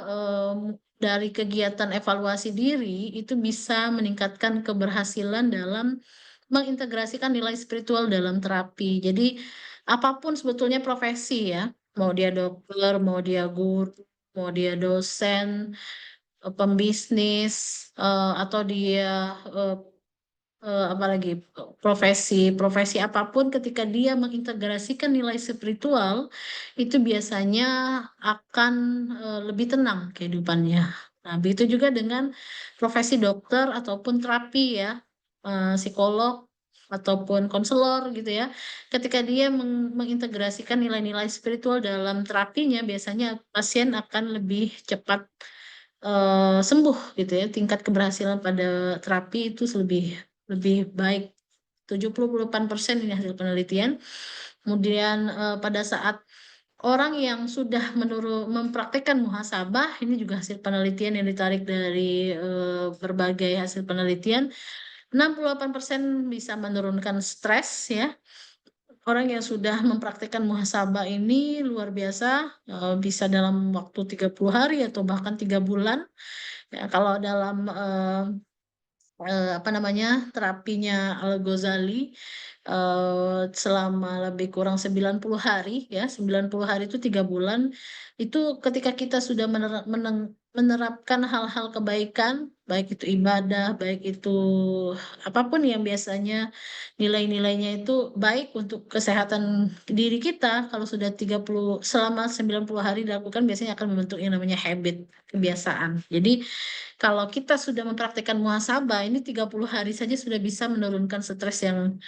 S1: em, dari kegiatan evaluasi diri itu bisa meningkatkan keberhasilan dalam mengintegrasikan nilai spiritual dalam terapi. Jadi apapun sebetulnya profesi ya, mau dia dokter, mau dia guru, mau dia dosen, pembisnis, atau dia eh, apalagi profesi apapun ketika dia mengintegrasikan nilai spiritual itu biasanya akan lebih tenang kehidupannya. Nah, begitu juga dengan profesi dokter ataupun terapi ya, psikolog ataupun konselor gitu ya. Ketika dia mengintegrasikan nilai-nilai spiritual dalam terapinya, biasanya pasien akan lebih cepat sembuh gitu ya. Tingkat keberhasilan pada terapi itu lebih lebih baik 70-80% ini hasil penelitian. Kemudian pada saat orang yang sudah mempraktekkan muhasabah, ini juga hasil penelitian yang ditarik dari berbagai hasil penelitian, 68% bisa menurunkan stres ya. Orang yang sudah mempraktekkan muhasabah ini luar biasa, bisa dalam waktu 30 hari atau bahkan 3 bulan. Ya, kalau dalam apa namanya terapinya Al-Ghazali, selama lebih kurang 90 hari ya, 90 hari itu 3 bulan, itu ketika kita sudah menerapkan hal-hal kebaikan, baik itu ibadah, baik itu apapun yang biasanya nilai-nilainya itu baik untuk kesehatan diri kita, kalau sudah selama 90 hari dilakukan biasanya akan membentuk yang namanya habit, kebiasaan. Jadi kalau kita sudah mempraktikkan muhasabah, ini 30 hari saja sudah bisa menurunkan stres yang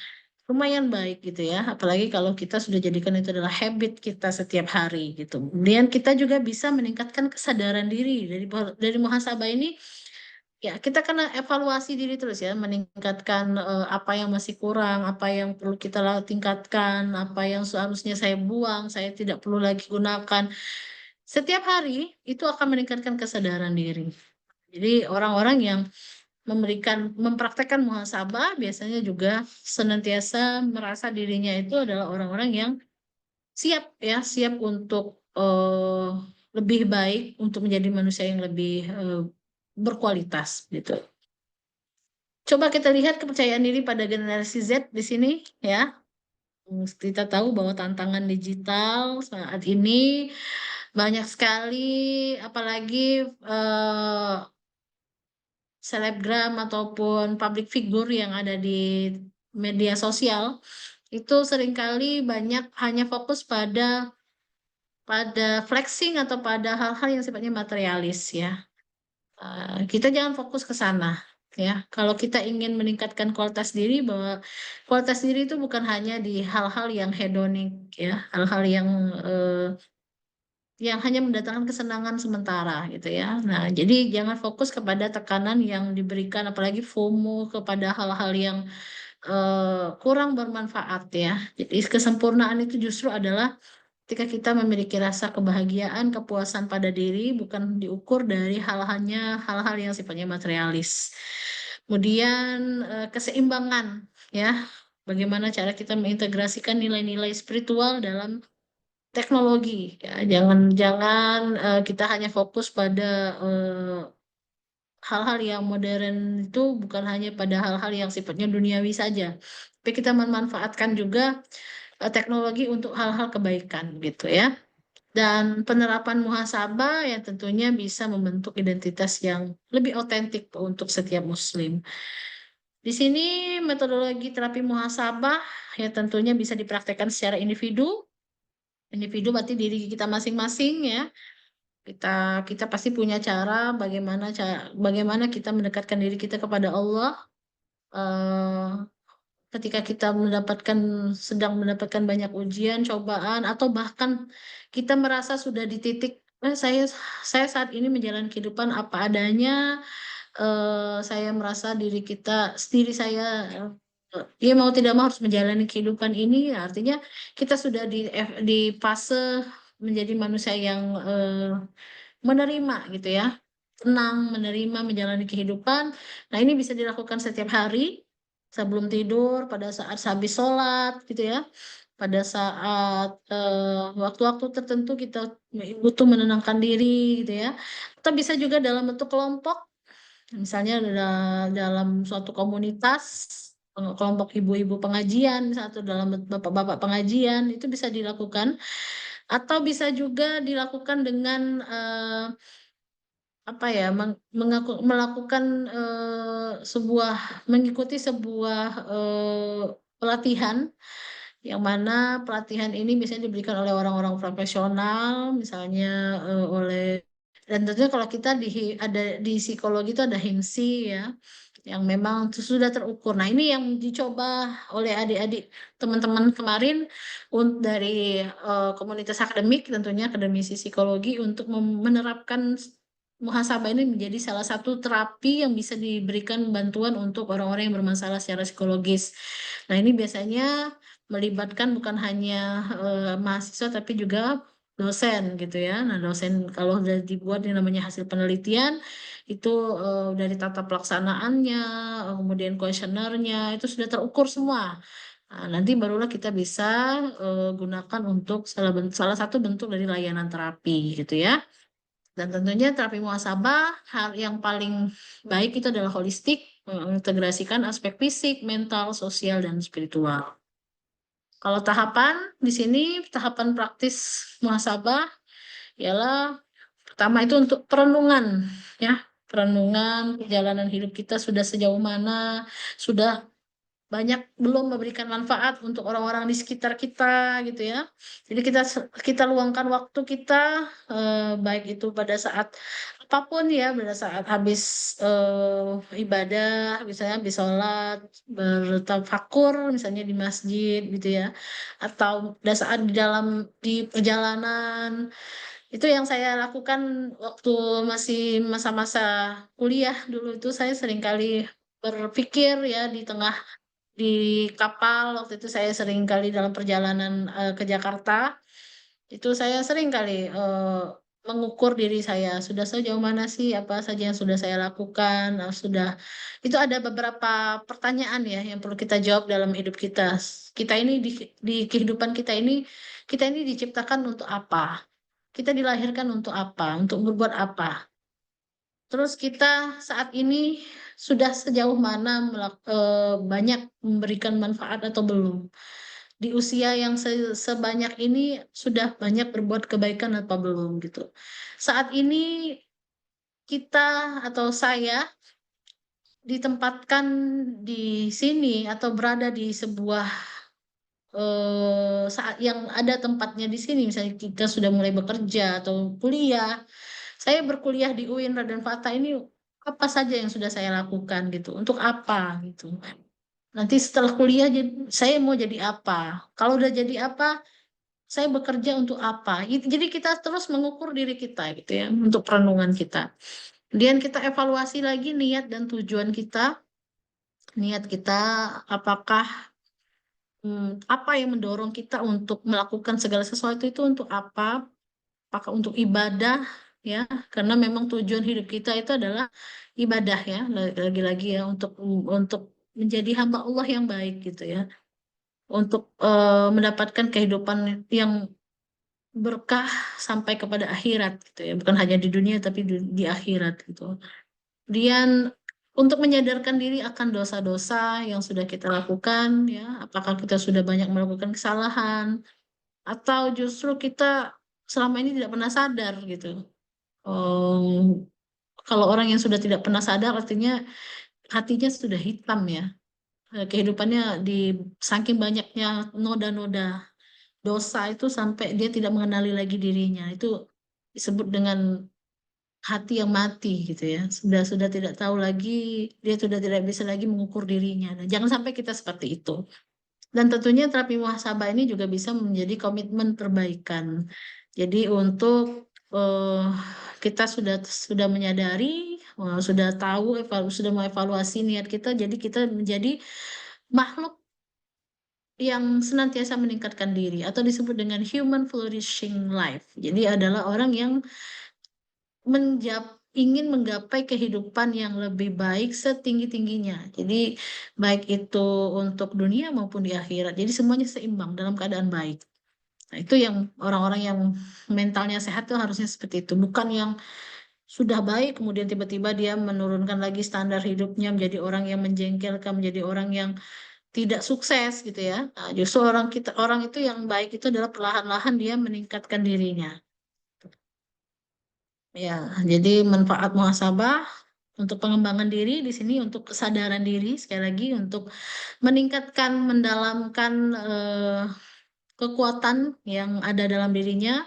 S1: lumayan baik gitu ya. Apalagi kalau kita sudah jadikan itu adalah habit kita setiap hari gitu. Kemudian kita juga bisa meningkatkan kesadaran diri dari muhasabah ini. Ya, kita kena evaluasi diri terus ya, meningkatkan apa yang masih kurang, apa yang perlu kita tingkatkan, apa yang seharusnya saya buang, saya tidak perlu lagi gunakan. Setiap hari itu akan meningkatkan kesadaran diri. Jadi orang-orang yang mempraktekkan muhasabah biasanya juga senantiasa merasa dirinya itu adalah orang-orang yang siap ya, siap untuk lebih baik, untuk menjadi manusia yang lebih berkualitas gitu. Coba kita lihat kepercayaan diri pada generasi Z di sini ya. Kita tahu bahwa tantangan digital saat ini banyak sekali, apalagi selebgram ataupun public figure yang ada di media sosial itu seringkali banyak hanya fokus pada flexing atau pada hal-hal yang sifatnya materialis ya. Kita jangan fokus ke sana ya. Kalau kita ingin meningkatkan kualitas diri, bahwa kualitas diri itu bukan hanya di hal-hal yang hedonik ya, hal-hal yang hanya mendatangkan kesenangan sementara gitu ya. Nah, jadi jangan fokus kepada tekanan yang diberikan, apalagi FOMO, kepada hal-hal yang kurang bermanfaat ya. Jadi kesempurnaan itu justru adalah ketika kita memiliki rasa kebahagiaan, kepuasan pada diri, bukan diukur dari hal-hal yang sifatnya materialis. Kemudian keseimbangan ya. Bagaimana cara kita mengintegrasikan nilai-nilai spiritual dalam teknologi ya. Jangan kita hanya fokus pada eh, hal-hal yang modern, itu bukan hanya pada hal-hal yang sifatnya duniawi saja, tapi kita memanfaatkan juga teknologi untuk hal-hal kebaikan gitu ya. Dan penerapan muhasabah yang tentunya bisa membentuk identitas yang lebih otentik untuk setiap muslim. Di sini metodologi terapi muhasabah ya tentunya bisa dipraktekkan secara individu. Individu berarti diri kita masing-masing ya. Kita kita pasti punya bagaimana kita mendekatkan diri kita kepada Allah, eh, ketika kita sedang mendapatkan banyak ujian, cobaan, atau bahkan kita merasa sudah di titik saya saat ini menjalani kehidupan apa adanya, saya merasa diri saya dia mau tidak mau harus menjalani kehidupan ini, artinya kita sudah di fase menjadi manusia yang menerima gitu ya, tenang, menerima, menjalani kehidupan. Nah, ini bisa dilakukan setiap hari sebelum tidur, pada saat habis sholat gitu ya, pada saat waktu-waktu tertentu kita butuh menenangkan diri gitu ya, atau bisa juga dalam bentuk kelompok, misalnya dalam suatu komunitas, kelompok ibu-ibu pengajian misalnya, atau dalam bapak-bapak pengajian, itu bisa dilakukan, atau bisa juga dilakukan dengan apa ya, melakukan mengikuti sebuah pelatihan, yang mana pelatihan ini biasanya diberikan oleh orang-orang profesional, misalnya oleh, dan tentunya kalau kita ada di psikologi itu ada HIMSI ya, yang memang sudah terukur. Nah, ini yang dicoba oleh adik-adik teman-teman kemarin dari komunitas akademik, tentunya akademisi psikologi, untuk menerapkan muhasabah ini menjadi salah satu terapi yang bisa diberikan bantuan untuk orang-orang yang bermasalah secara psikologis. Nah, ini biasanya melibatkan bukan hanya mahasiswa tapi juga dosen gitu ya. Nah, dosen kalau udah dibuat yang namanya hasil penelitian itu dari tata pelaksanaannya, kemudian kuesionernya itu sudah terukur semua. Nah, nanti barulah kita bisa gunakan untuk salah satu bentuk dari layanan terapi gitu ya. Dan tentunya terapi muhasabah hal yang paling baik itu adalah holistik, mengintegrasikan aspek fisik, mental, sosial, dan spiritual. Kalau tahapan di sini, tahapan praktis muhasabah ialah pertama itu untuk perenungan, ya. Perenungan perjalanan hidup kita sudah sejauh mana, sudah banyak belum memberikan manfaat untuk orang-orang di sekitar kita gitu ya. Jadi kita luangkan waktu kita baik itu pada saat apapun ya, pada saat habis ibadah, misalnya habis sholat, bertafakur misalnya di masjid gitu ya, atau pada saat di perjalanan itu yang saya lakukan waktu masih masa-masa kuliah dulu itu saya seringkali berpikir ya di tengah di kapal waktu itu saya sering kali dalam perjalanan ke Jakarta itu saya sering kali mengukur diri saya sudah sejauh mana sih apa saja yang sudah saya lakukan. Nah, sudah itu ada beberapa pertanyaan ya yang perlu kita jawab dalam hidup kita. Kita ini di kehidupan kita ini diciptakan untuk apa? Kita dilahirkan untuk apa? Untuk berbuat apa? Terus kita saat ini sudah sejauh mana banyak memberikan manfaat atau belum? Di usia yang sebanyak ini sudah banyak berbuat kebaikan atau belum gitu. Saat ini kita atau saya ditempatkan di sini atau berada di sebuah saat yang ada tempatnya di sini, misalnya kita sudah mulai bekerja atau kuliah. Saya berkuliah di UIN Raden Fata ini apa saja yang sudah saya lakukan gitu, untuk apa gitu. Nanti setelah kuliah saya mau jadi apa? Kalau udah jadi apa, saya bekerja untuk apa? Jadi kita terus mengukur diri kita gitu ya, untuk perenungan kita. Kemudian kita evaluasi lagi niat dan tujuan kita. Niat kita apakah apa yang mendorong kita untuk melakukan segala sesuatu itu untuk apa? Apakah untuk ibadah ya? Karena memang tujuan hidup kita itu adalah ibadah ya. Lagi-lagi ya untuk menjadi hamba Allah yang baik gitu ya. Untuk mendapatkan kehidupan yang berkah sampai kepada akhirat gitu ya. Bukan hanya di dunia tapi di akhirat gitu. Kemudian untuk menyadarkan diri akan dosa-dosa yang sudah kita lakukan ya. Apakah kita sudah banyak melakukan kesalahan atau justru kita selama ini tidak pernah sadar gitu. Kalau orang yang sudah tidak pernah sadar artinya hatinya sudah hitam ya. Kehidupannya di saking banyaknya noda-noda dosa itu sampai dia tidak mengenali lagi dirinya. Itu disebut dengan hati yang mati gitu ya. Sudah tidak tahu lagi, dia sudah tidak bisa lagi mengukur dirinya. Nah, jangan sampai kita seperti itu. Dan tentunya terapi muhasabah ini juga bisa menjadi komitmen perbaikan. Jadi untuk eh, kita sudah menyadari, sudah tahu, sudah mengevaluasi niat kita. Jadi kita menjadi makhluk yang senantiasa meningkatkan diri atau disebut dengan human flourishing life. Jadi adalah orang yang ingin menggapai kehidupan yang lebih baik setinggi-tingginya. Jadi baik itu untuk dunia maupun di akhirat. Jadi semuanya seimbang dalam keadaan baik. Nah, itu yang orang-orang yang mentalnya sehat tuh harusnya seperti itu. Bukan yang sudah baik kemudian tiba-tiba dia menurunkan lagi standar hidupnya menjadi orang yang menjengkelkan, menjadi orang yang tidak sukses gitu ya. Nah, justru orang itu yang baik itu adalah perlahan-lahan dia meningkatkan dirinya. Ya, jadi manfaat muhasabah untuk pengembangan diri di sini untuk kesadaran diri sekali lagi untuk meningkatkan mendalamkan kekuatan yang ada dalam dirinya,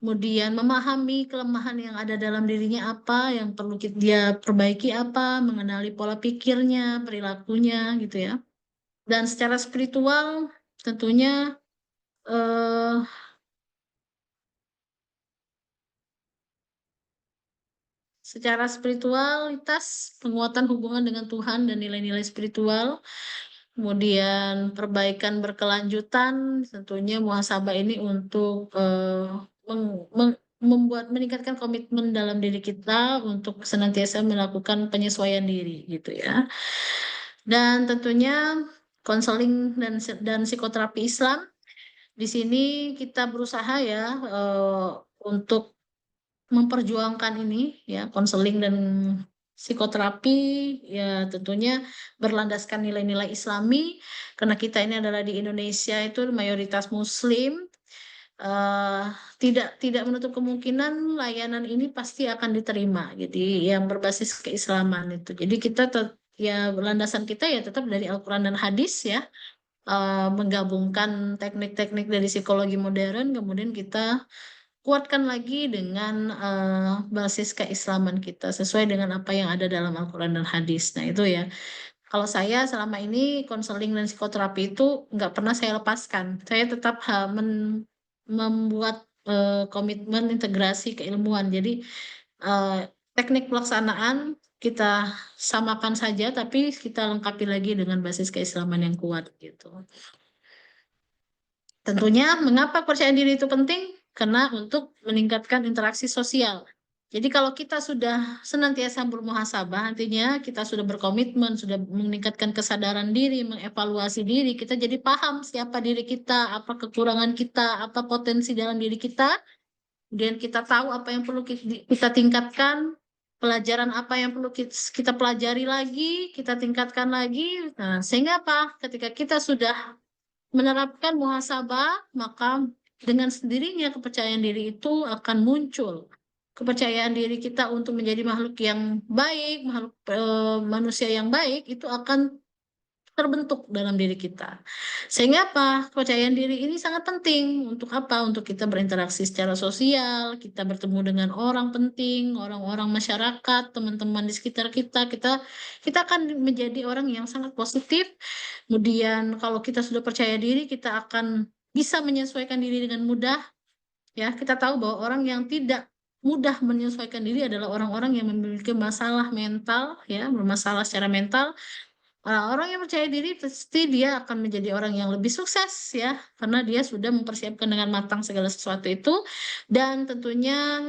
S1: kemudian memahami kelemahan yang ada dalam dirinya apa yang perlu dia perbaiki apa, mengenali pola pikirnya, perilakunya gitu ya. Dan secara spiritual tentunya eh, secara spiritualitas penguatan hubungan dengan Tuhan dan nilai-nilai spiritual. Kemudian perbaikan berkelanjutan, tentunya muhasabah ini untuk membuat meningkatkan komitmen dalam diri kita untuk senantiasa melakukan penyesuaian diri gitu ya. Dan tentunya konseling dan psikoterapi Islam di sini kita berusaha ya untuk memperjuangkan ini ya konseling dan psikoterapi ya tentunya berlandaskan nilai-nilai Islami karena kita ini adalah di Indonesia itu mayoritas Muslim eh, tidak menutup kemungkinan layanan ini pasti akan diterima. Jadi yang berbasis keislaman itu. Jadi kita ya landasan kita ya tetap dari Al-Quran dan hadis ya menggabungkan teknik-teknik dari psikologi modern kemudian kita kuatkan lagi dengan basis keislaman kita sesuai dengan apa yang ada dalam Al-Quran dan hadis. Nah itu ya. Kalau saya selama ini konseling dan psikoterapi itu nggak pernah saya lepaskan. Saya tetap membuat komitmen integrasi keilmuan. Jadi eh, teknik pelaksanaan kita samakan saja, tapi kita lengkapi lagi dengan basis keislaman yang kuat gitu. Tentunya mengapa kepercayaan diri itu penting? Karena untuk meningkatkan interaksi sosial. Jadi kalau kita sudah senantiasa bermuhasabah, artinya kita sudah berkomitmen, sudah meningkatkan kesadaran diri, mengevaluasi diri, kita jadi paham siapa diri kita, apa kekurangan kita, apa potensi dalam diri kita, kemudian kita tahu apa yang perlu kita tingkatkan, pelajaran apa yang perlu kita pelajari lagi, kita tingkatkan lagi. Nah, sehingga apa? Ketika kita sudah menerapkan muhasabah, maka dengan sendirinya kepercayaan diri itu akan muncul. Kepercayaan diri kita untuk menjadi makhluk yang baik, makhluk manusia yang baik itu akan terbentuk dalam diri kita. Sehingga apa? Kepercayaan diri ini sangat penting. Untuk apa? Untuk kita berinteraksi secara sosial, kita bertemu dengan orang penting, orang-orang masyarakat, teman-teman di sekitar kita. Kita akan menjadi orang yang sangat positif. Kemudian kalau kita sudah percaya diri, kita akan bisa menyesuaikan diri dengan mudah. Ya, kita tahu bahwa orang yang tidak mudah menyesuaikan diri adalah orang-orang yang memiliki masalah mental, ya, bermasalah secara mental. Orang yang percaya diri pasti dia akan menjadi orang yang lebih sukses ya, karena dia sudah mempersiapkan dengan matang segala sesuatu itu dan tentunya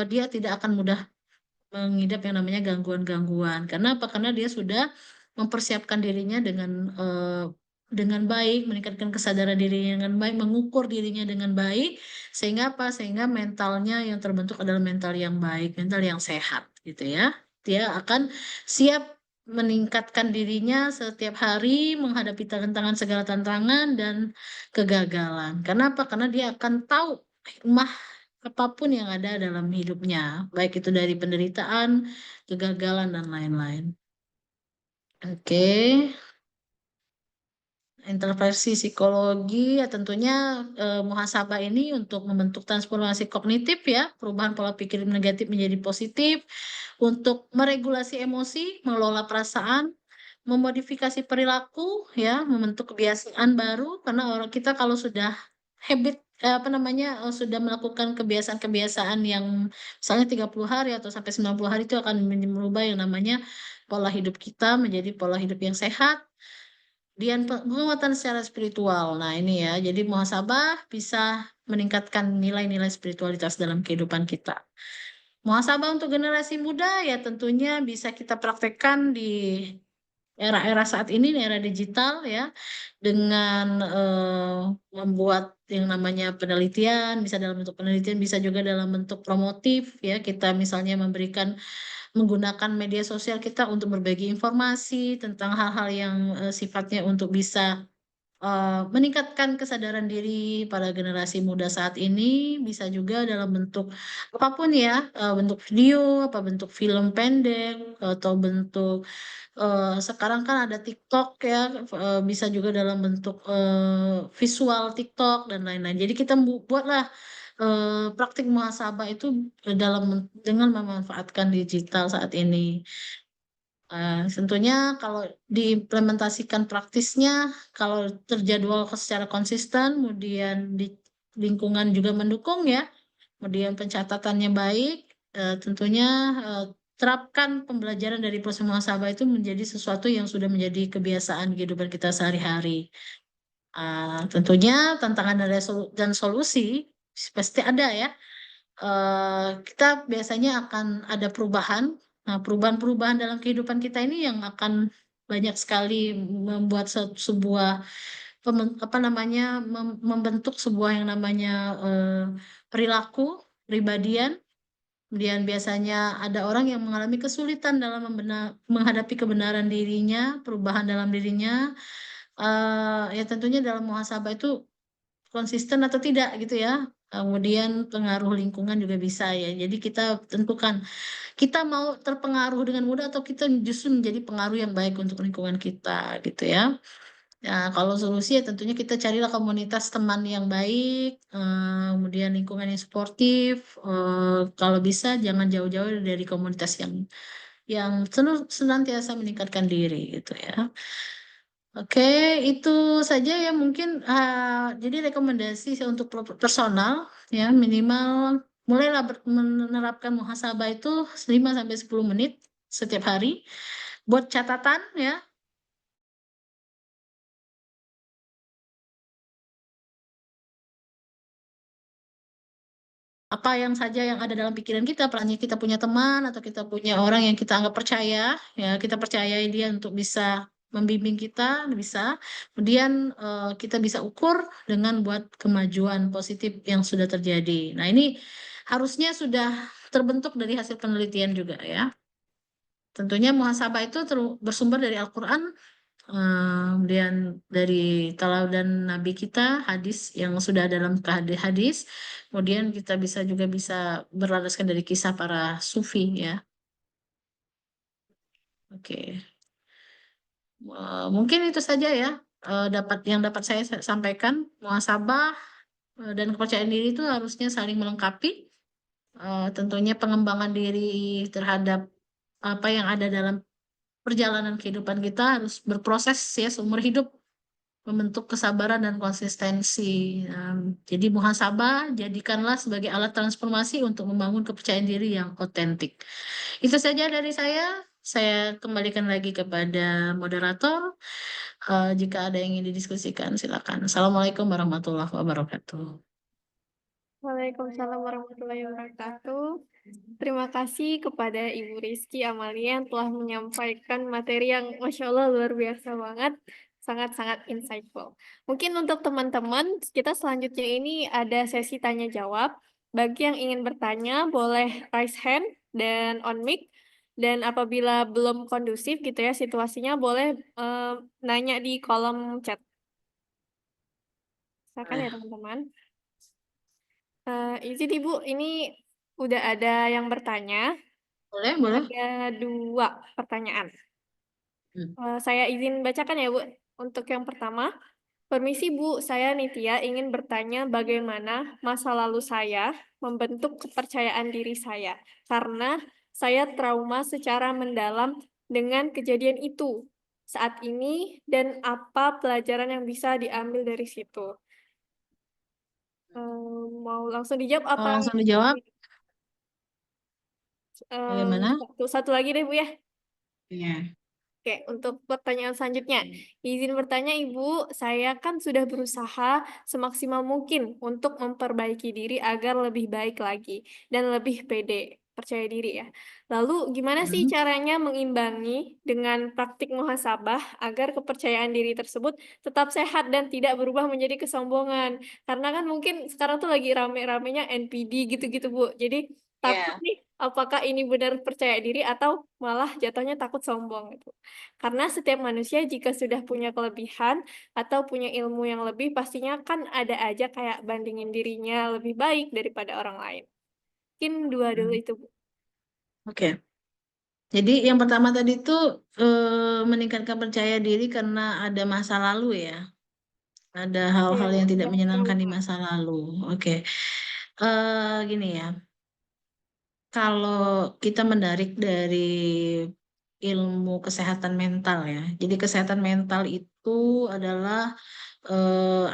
S1: dia tidak akan mudah mengidap yang namanya gangguan-gangguan. Karena apa? Karena dia sudah mempersiapkan dirinya dengan baik, meningkatkan kesadaran dirinya dengan baik, mengukur dirinya dengan baik, sehingga apa? Sehingga mentalnya yang terbentuk adalah mental yang baik, mental yang sehat, gitu ya. Dia akan siap meningkatkan dirinya setiap hari menghadapi tantangan segala tantangan dan kegagalan. Karena apa? Karena dia akan tahu hikmah apapun yang ada dalam hidupnya, baik itu dari penderitaan, kegagalan, dan lain-lain. Oke, intervensi psikologi ya tentunya muhasabah ini untuk membentuk transformasi kognitif ya, perubahan pola pikir negatif menjadi positif, untuk meregulasi emosi, mengelola perasaan, memodifikasi perilaku ya, membentuk kebiasaan baru karena orang kita kalau sudah habit apa namanya sudah melakukan kebiasaan-kebiasaan yang misalnya 30 hari atau sampai 90 hari itu akan merubah yang namanya pola hidup kita menjadi pola hidup yang sehat dan penguatan secara spiritual. Nah, ini ya. Jadi muhasabah bisa meningkatkan nilai-nilai spiritualitas dalam kehidupan kita. Muhasabah untuk generasi muda ya tentunya bisa kita praktekkan di era-era saat ini, era digital ya, dengan membuat yang namanya penelitian, bisa dalam bentuk penelitian, bisa juga dalam bentuk promotif ya. Kita misalnya menggunakan media sosial kita untuk berbagi informasi tentang hal-hal yang sifatnya untuk bisa meningkatkan kesadaran diri pada generasi muda saat ini bisa juga dalam bentuk apapun ya, bentuk video, apa bentuk film pendek atau bentuk sekarang kan ada TikTok ya, bisa juga dalam bentuk visual TikTok dan lain-lain. Jadi kita buatlah praktik muhasabah itu dengan memanfaatkan digital saat ini. Tentunya kalau diimplementasikan praktisnya, kalau terjadwal secara konsisten, kemudian di lingkungan juga mendukung ya, kemudian pencatatannya baik, tentunya eh, terapkan pembelajaran dari proses muhasabah itu menjadi sesuatu yang sudah menjadi kebiasaan kehidupan kita sehari-hari. Tentunya tantangan dan solusi pasti ada ya. Kita biasanya akan ada perubahan. Nah, perubahan-perubahan dalam kehidupan kita ini yang akan banyak sekali membuat sebuah apa namanya membentuk sebuah yang namanya perilaku, pribadian. Kemudian biasanya ada orang yang mengalami kesulitan dalam menghadapi kebenaran dirinya, perubahan dalam dirinya. Ya tentunya dalam muhasabah itu konsisten atau tidak gitu ya. Kemudian pengaruh lingkungan juga bisa ya. Jadi kita tentukan kita mau terpengaruh dengan mudah atau kita justru menjadi pengaruh yang baik untuk lingkungan kita gitu ya. Ya, kalau solusi ya tentunya kita carilah komunitas teman yang baik, kemudian lingkungan yang suportif. Kalau bisa jangan jauh-jauh dari komunitas yang senantiasa meningkatkan diri gitu ya. Oke, itu saja ya mungkin. Jadi rekomendasi saya untuk personal ya minimal mulailah menerapkan muhasabah itu 5 sampai 10 menit setiap hari. Buat catatan ya. Apa yang saja yang ada dalam pikiran kita, perannya kita punya teman atau kita punya orang yang kita anggap percaya, ya kita percayai dia untuk bisa membimbing kita, bisa. Kemudian kita bisa ukur dengan buat kemajuan positif yang sudah terjadi. Nah, ini harusnya sudah terbentuk dari hasil penelitian juga ya. Tentunya muhasabah itu bersumber dari Al-Quran, kemudian dari teladan Nabi kita, hadis yang sudah dalam hadis. Kemudian kita juga bisa berlandaskan dari kisah para sufi ya. Oke. Mungkin itu saja ya. Dapat saya sampaikan. Muhasabah dan kepercayaan diri itu harusnya saling melengkapi. Tentunya pengembangan diri terhadap apa yang ada dalam perjalanan kehidupan kita harus berproses ya seumur hidup membentuk kesabaran dan konsistensi. Jadi muhasabah jadikanlah sebagai alat transformasi untuk membangun kepercayaan diri yang otentik. Itu saja dari saya. Saya kembalikan lagi kepada moderator. Jika ada yang ingin didiskusikan, silakan. Assalamualaikum warahmatullahi wabarakatuh.
S2: Waalaikumsalam warahmatullahi wabarakatuh. Terima kasih kepada Ibu Rizky Amalia yang telah menyampaikan materi yang Masya Allah luar biasa banget. Sangat-sangat insightful. Mungkin untuk teman-teman, kita selanjutnya ini ada sesi tanya jawab. Bagi yang ingin bertanya, boleh raise hand dan on mic. Dan apabila belum kondusif gitu ya situasinya, boleh nanya di kolom chat. Silakan ya teman-teman. Izin Ibu, ini udah ada yang bertanya.
S1: Boleh, boleh.
S2: Ada 2 pertanyaan.
S1: Hmm.
S2: Saya izin bacakan ya Bu. Untuk yang pertama, permisi Bu, saya Nitya ingin bertanya bagaimana masa lalu saya membentuk kepercayaan diri saya. Karena saya trauma secara mendalam dengan kejadian itu saat ini dan apa pelajaran yang bisa diambil dari situ. Mau langsung dijawab
S1: Mau
S2: apa?
S1: langsung dijawab? Bagaimana?
S2: Satu lagi deh Bu ya.
S1: Iya.
S2: Oke, untuk pertanyaan selanjutnya, izin bertanya Ibu, saya kan sudah berusaha semaksimal mungkin untuk memperbaiki diri agar lebih baik lagi dan lebih pede, percaya diri ya. Lalu gimana sih
S1: Hmm.
S2: caranya mengimbangi dengan praktik muhasabah agar kepercayaan diri tersebut tetap sehat dan tidak berubah menjadi kesombongan? Karena kan mungkin sekarang tuh lagi rame-ramenya NPD gitu-gitu Bu. Jadi takut
S1: Ya.
S2: nih, apakah ini benar percaya diri atau malah jatuhnya takut sombong gitu. Karena setiap manusia jika sudah punya kelebihan atau punya ilmu yang lebih, pastinya kan ada aja kayak bandingin dirinya lebih baik daripada orang lain. Mungkin 2 dulu
S1: Hmm.
S2: itu, Bu.
S1: Oke. Jadi yang pertama tadi itu meningkatkan percaya diri karena ada masa lalu ya. Ada
S2: Iya,
S1: hal-hal
S2: Bu.
S1: yang tidak
S2: Yang
S1: menyenangkan di
S2: trauma.
S1: masa lalu. Oke. Gini ya. Kalau kita menarik dari ilmu kesehatan mental ya. Jadi kesehatan mental itu adalah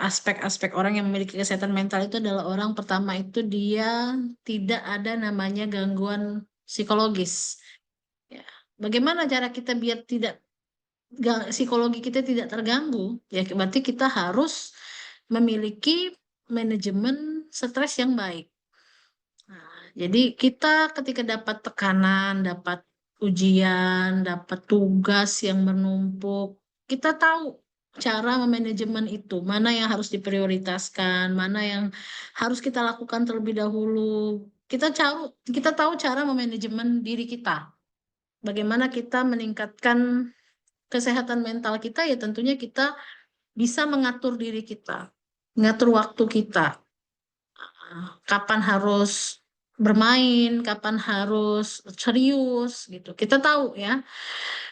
S1: aspek-aspek orang yang memiliki kesehatan mental itu adalah orang pertama itu dia tidak ada namanya gangguan psikologis. Ya. Bagaimana cara kita biar psikologi kita tidak terganggu? Ya berarti kita harus memiliki manajemen stres yang baik. Nah, jadi kita ketika dapat tekanan, dapat ujian, dapat tugas yang menumpuk, kita tahu cara memanajemen itu, mana yang harus diprioritaskan, mana yang harus kita lakukan terlebih dahulu. Kita tahu cara memanajemen diri kita. Bagaimana kita meningkatkan kesehatan mental kita, ya tentunya kita bisa mengatur diri kita, mengatur waktu kita, kapan harus bermain, kapan harus serius gitu. Kita tahu ya.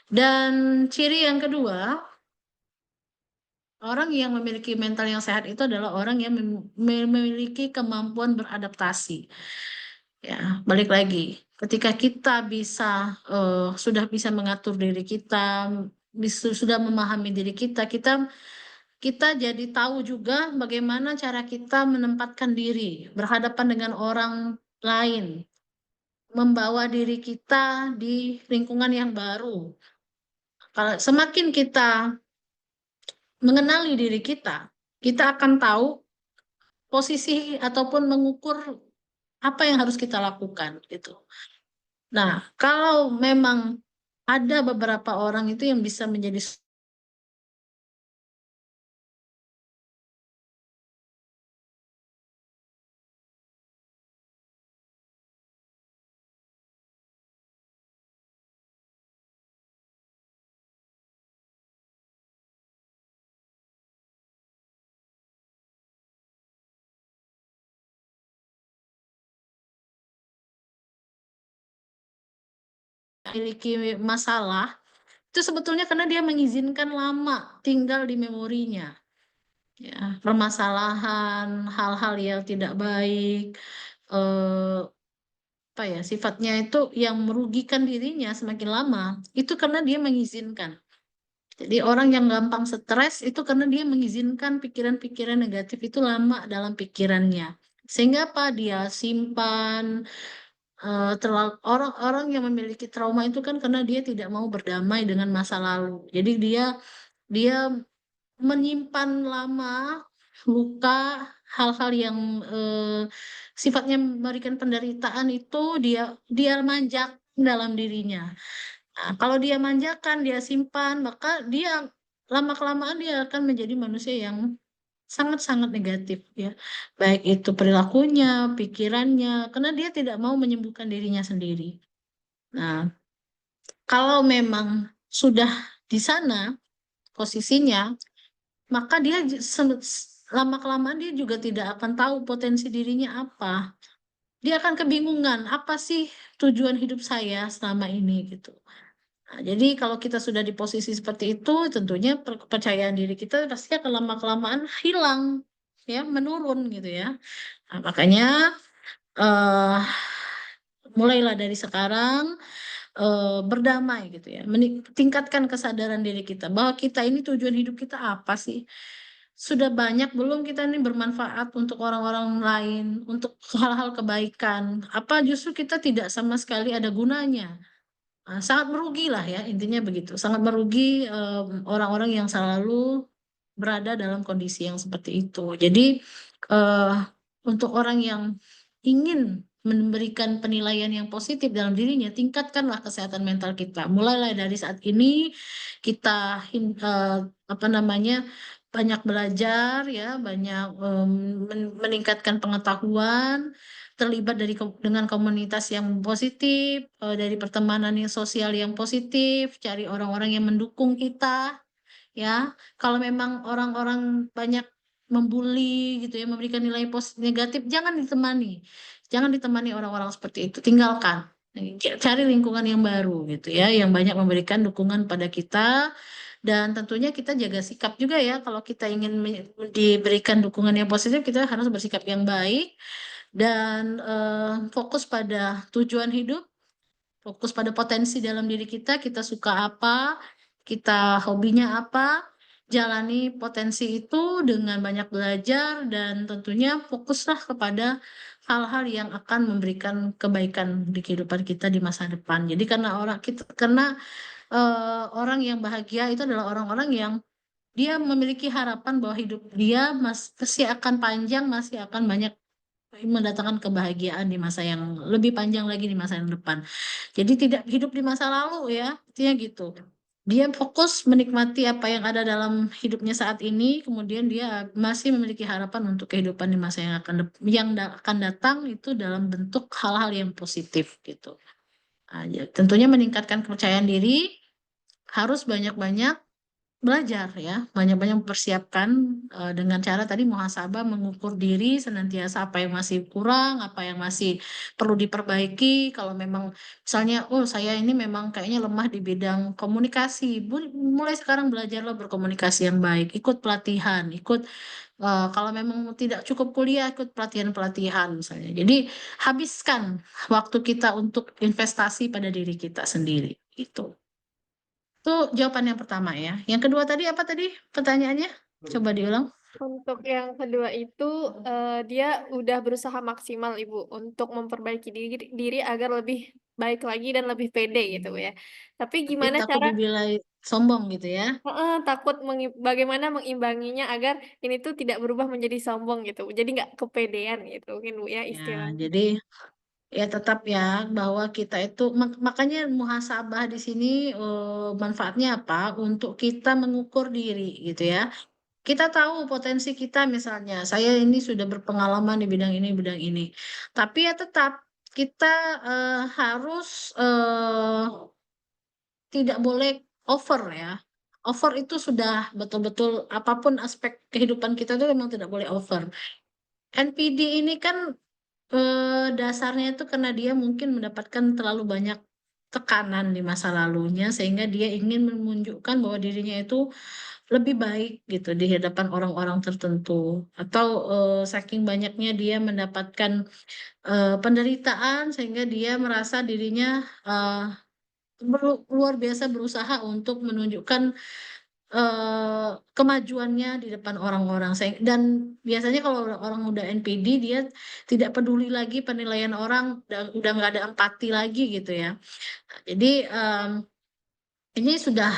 S1: Dan ciri yang kedua, orang yang memiliki mental yang sehat itu adalah orang yang memiliki kemampuan beradaptasi. Ya, balik lagi. Ketika kita sudah bisa mengatur diri kita, sudah memahami diri kita, kita jadi tahu juga bagaimana cara kita menempatkan diri, berhadapan dengan orang lain, membawa diri kita di lingkungan yang baru. Kalau semakin kita mengenali diri kita akan tahu posisi ataupun mengukur apa yang harus kita lakukan gitu. Nah, kalau memang ada beberapa orang itu yang bisa menjadi memiliki masalah, itu sebetulnya karena dia mengizinkan lama tinggal di memorinya. Ya, permasalahan, hal-hal yang tidak baik, eh, apa ya, sifatnya itu yang merugikan dirinya semakin lama, itu karena dia mengizinkan. Jadi orang yang gampang stres itu karena dia mengizinkan pikiran-pikiran negatif itu lama dalam pikirannya. Sehingga apa? Dia simpan, orang-orang yang memiliki trauma itu kan karena dia tidak mau berdamai dengan masa lalu. Jadi dia menyimpan lama luka, hal-hal yang sifatnya memberikan penderitaan itu dia dia manjak dalam dirinya. Nah, kalau dia manjakan, dia simpan, maka dia lama-kelamaan dia akan menjadi manusia yang sangat-sangat negatif ya. Baik itu perilakunya, pikirannya, karena dia tidak mau menyembuhkan dirinya sendiri. Nah, kalau memang sudah di sana posisinya, maka dia lama-kelamaan dia juga tidak akan tahu potensi dirinya apa. Dia akan kebingungan, apa sih tujuan hidup saya selama ini gitu. Nah, jadi kalau kita sudah di posisi seperti itu, tentunya kepercayaan diri kita pasti akan lama-kelamaan hilang, ya, menurun gitu ya. Nah, makanya eh mulailah dari sekarang berdamai gitu ya, tingkatkan kesadaran diri kita bahwa kita ini tujuan hidup kita apa sih? Sudah banyak belum kita ini bermanfaat untuk orang-orang lain, untuk hal-hal kebaikan? Apa justru kita tidak sama sekali ada gunanya? Sangat merugi lah ya, intinya begitu. Sangat merugi orang-orang yang selalu berada dalam kondisi yang seperti itu. Jadi eh, untuk orang yang ingin memberikan penilaian yang positif dalam dirinya, tingkatkanlah kesehatan mental kita. Mulailah dari saat ini kita apa namanya, banyak belajar ya, banyak meningkatkan pengetahuan, terlibat dengan komunitas yang positif, dari pertemanan yang sosial yang positif, cari orang-orang yang mendukung kita, ya. Kalau memang orang-orang banyak membuli gitu ya, memberikan nilai negatif, jangan ditemani orang-orang seperti itu, tinggalkan. Cari lingkungan yang baru gitu ya, yang banyak memberikan dukungan pada kita. Dan tentunya kita jaga sikap juga ya, kalau kita ingin diberikan dukungan yang positif, kita harus bersikap yang baik dan fokus pada tujuan hidup, fokus pada potensi dalam diri kita suka apa, kita hobinya apa, jalani potensi itu dengan banyak belajar dan tentunya fokuslah kepada hal-hal yang akan memberikan kebaikan di kehidupan kita di masa depan. Jadi karena orang yang bahagia itu adalah orang-orang yang dia memiliki harapan bahwa hidup dia masih akan panjang, masih akan banyak mendatangkan kebahagiaan di masa yang lebih panjang lagi di masa yang depan. Jadi tidak hidup di masa lalu ya, intinya gitu. Dia fokus menikmati apa yang ada dalam hidupnya saat ini, kemudian dia masih memiliki harapan untuk kehidupan di masa yang akan datang itu dalam bentuk hal-hal yang positif gitu. Nah, tentunya meningkatkan kepercayaan diri, harus banyak-banyak belajar ya, banyak-banyak mempersiapkan dengan cara tadi muhasabah, mengukur diri senantiasa apa yang masih kurang, apa yang masih perlu diperbaiki. Kalau memang misalnya, oh saya ini memang kayaknya lemah di bidang komunikasi, mulai sekarang belajarlah berkomunikasi yang baik, ikut pelatihan, kalau memang tidak cukup kuliah, ikut pelatihan-pelatihan misalnya. Jadi habiskan waktu kita untuk investasi pada diri kita sendiri. Itu. Itu jawaban yang pertama ya. Yang kedua tadi apa tadi pertanyaannya? Coba diulang.
S2: Untuk yang kedua itu, dia udah berusaha maksimal Ibu, untuk memperbaiki diri agar lebih baik lagi dan lebih pede gitu ya. Tapi
S1: Tapi
S2: gimana
S1: takut
S2: cara
S1: dibilai sombong gitu ya.
S2: heeh, takut bagaimana mengimbanginya agar ini tuh tidak berubah menjadi sombong gitu, jadi nggak kepedean gitu mungkin Bu ya
S1: Ya,
S2: istilahnya.
S1: jadi ya tetap ya bahwa kita itu makanya muhasabah di sini manfaatnya apa? Untuk kita mengukur diri gitu ya. Kita tahu potensi kita misalnya, saya ini sudah berpengalaman di bidang ini. Tapi ya tetap kita harus tidak boleh over ya. Over itu sudah betul-betul apapun aspek kehidupan kita itu memang tidak boleh over. NPD ini kan dasarnya itu karena dia mungkin mendapatkan terlalu banyak tekanan di masa lalunya sehingga dia ingin menunjukkan bahwa dirinya itu lebih baik gitu di hadapan orang-orang tertentu atau saking banyaknya dia mendapatkan penderitaan sehingga dia merasa dirinya luar biasa berusaha untuk menunjukkan kemajuannya di depan orang-orang. Dan biasanya kalau orang udah NPD dia tidak peduli lagi penilaian orang, udah nggak ada empati lagi gitu ya. Jadi ini sudah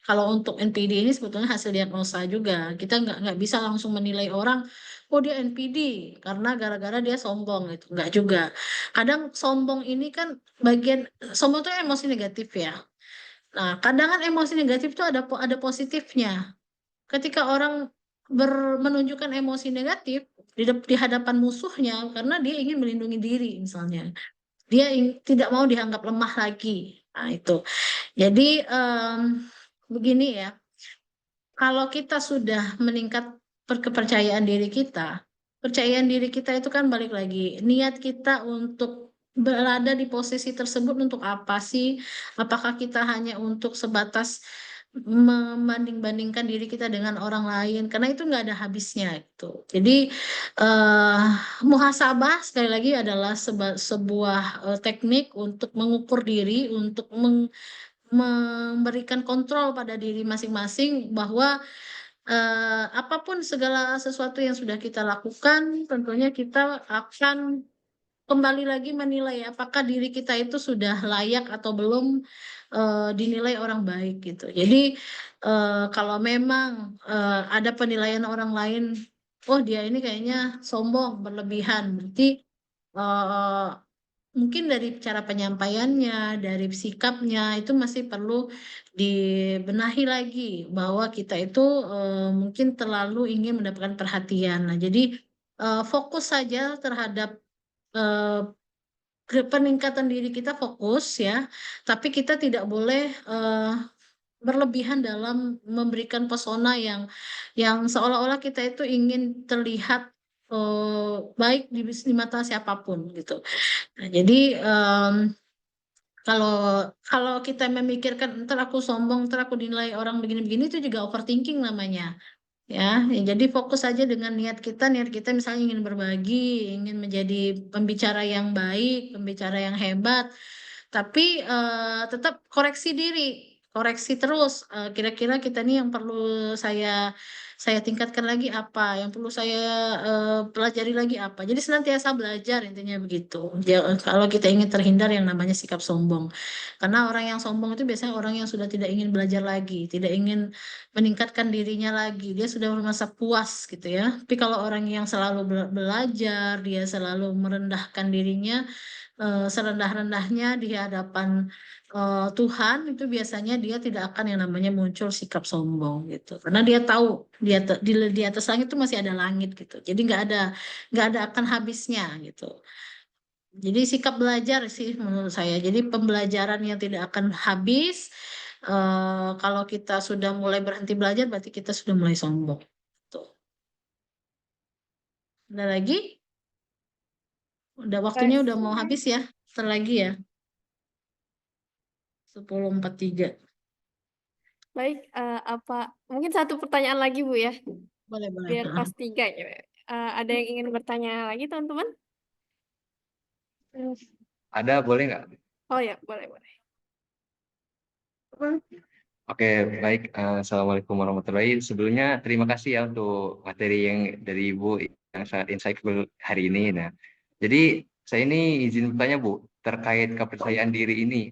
S1: kalau untuk NPD ini sebetulnya hasil diagnosa juga. Kita nggak bisa langsung menilai orang, oh dia NPD karena gara-gara dia sombong gitu. Nggak juga. Kadang sombong ini kan bagian sombong itu emosi negatif ya. Nah, kadang kan emosi negatif itu ada positifnya. Ketika orang menunjukkan emosi negatif di hadapan musuhnya karena dia ingin melindungi diri misalnya. Dia tidak mau dianggap lemah lagi. Nah, itu. Jadi begini ya, kalau kita sudah meningkat kepercayaan diri kita, percayaan diri kita itu kan balik lagi niat kita untuk berada di posisi tersebut untuk apa sih? Apakah kita hanya untuk sebatas membanding-bandingkan diri kita dengan orang lain? Karena itu nggak ada habisnya itu. Jadi eh, muhasabah sekali lagi adalah sebuah teknik untuk mengukur diri, untuk memberikan kontrol pada diri masing-masing bahwa apapun segala sesuatu yang sudah kita lakukan, tentunya kita akan kembali lagi menilai apakah diri kita itu sudah layak atau belum dinilai orang baik gitu. Jadi kalau memang ada penilaian orang lain, oh dia ini kayaknya sombong, berlebihan, berarti eh, mungkin dari cara penyampaiannya, dari sikapnya itu masih perlu dibenahi lagi bahwa kita itu mungkin terlalu ingin mendapatkan perhatian. Nah, jadi fokus saja terhadap eh, peningkatan diri kita fokus ya, tapi kita tidak boleh berlebihan dalam memberikan pesona yang seolah-olah kita itu ingin terlihat baik di mata siapapun gitu. Nah, jadi kalau kalau kita memikirkan ntar aku sombong, ntar aku dinilai orang begini-begini itu juga overthinking namanya. Ya, jadi fokus saja dengan niat kita misalnya ingin berbagi, ingin menjadi pembicara yang baik, pembicara yang hebat, tapi tetap koreksi diri. koreksi terus, kira-kira kita nih yang perlu saya tingkatkan lagi apa, yang perlu saya, pelajari lagi apa. Jadi senantiasa belajar intinya begitu. Kalau kita ingin terhindar yang namanya sikap sombong. Karena orang yang sombong itu biasanya orang yang sudah tidak ingin belajar lagi, tidak ingin meningkatkan dirinya lagi, dia sudah merasa puas gitu ya. Tapi kalau orang yang selalu belajar, dia selalu merendahkan dirinya, serendah-rendahnya di hadapan Tuhan, itu biasanya dia tidak akan yang namanya muncul sikap sombong gitu. Karena dia tahu di atas langit itu masih ada langit gitu. Jadi nggak ada akan habisnya gitu. Jadi sikap belajar sih menurut saya. Jadi pembelajaran yang tidak akan habis. Kalau kita sudah mulai berhenti belajar, berarti kita sudah mulai sombong. Tuh. Ada lagi? Udah waktunya
S2: Baik,
S1: udah mau habis ya. Ntar lagi ya. 10:43.
S2: baik, apa mungkin satu pertanyaan lagi Bu ya,
S1: Boleh, boleh.
S2: biar pas 3 ya. Ada yang ingin bertanya lagi teman-teman?
S3: Ada, boleh nggak?
S2: Oh ya, boleh boleh.
S3: Oke, baik. Assalamualaikum warahmatullahi. Sebelumnya terima kasih ya untuk materi yang dari Ibu yang sangat insightful hari ini. Nah, jadi saya ini izin bertanya Bu, terkait kepercayaan diri ini,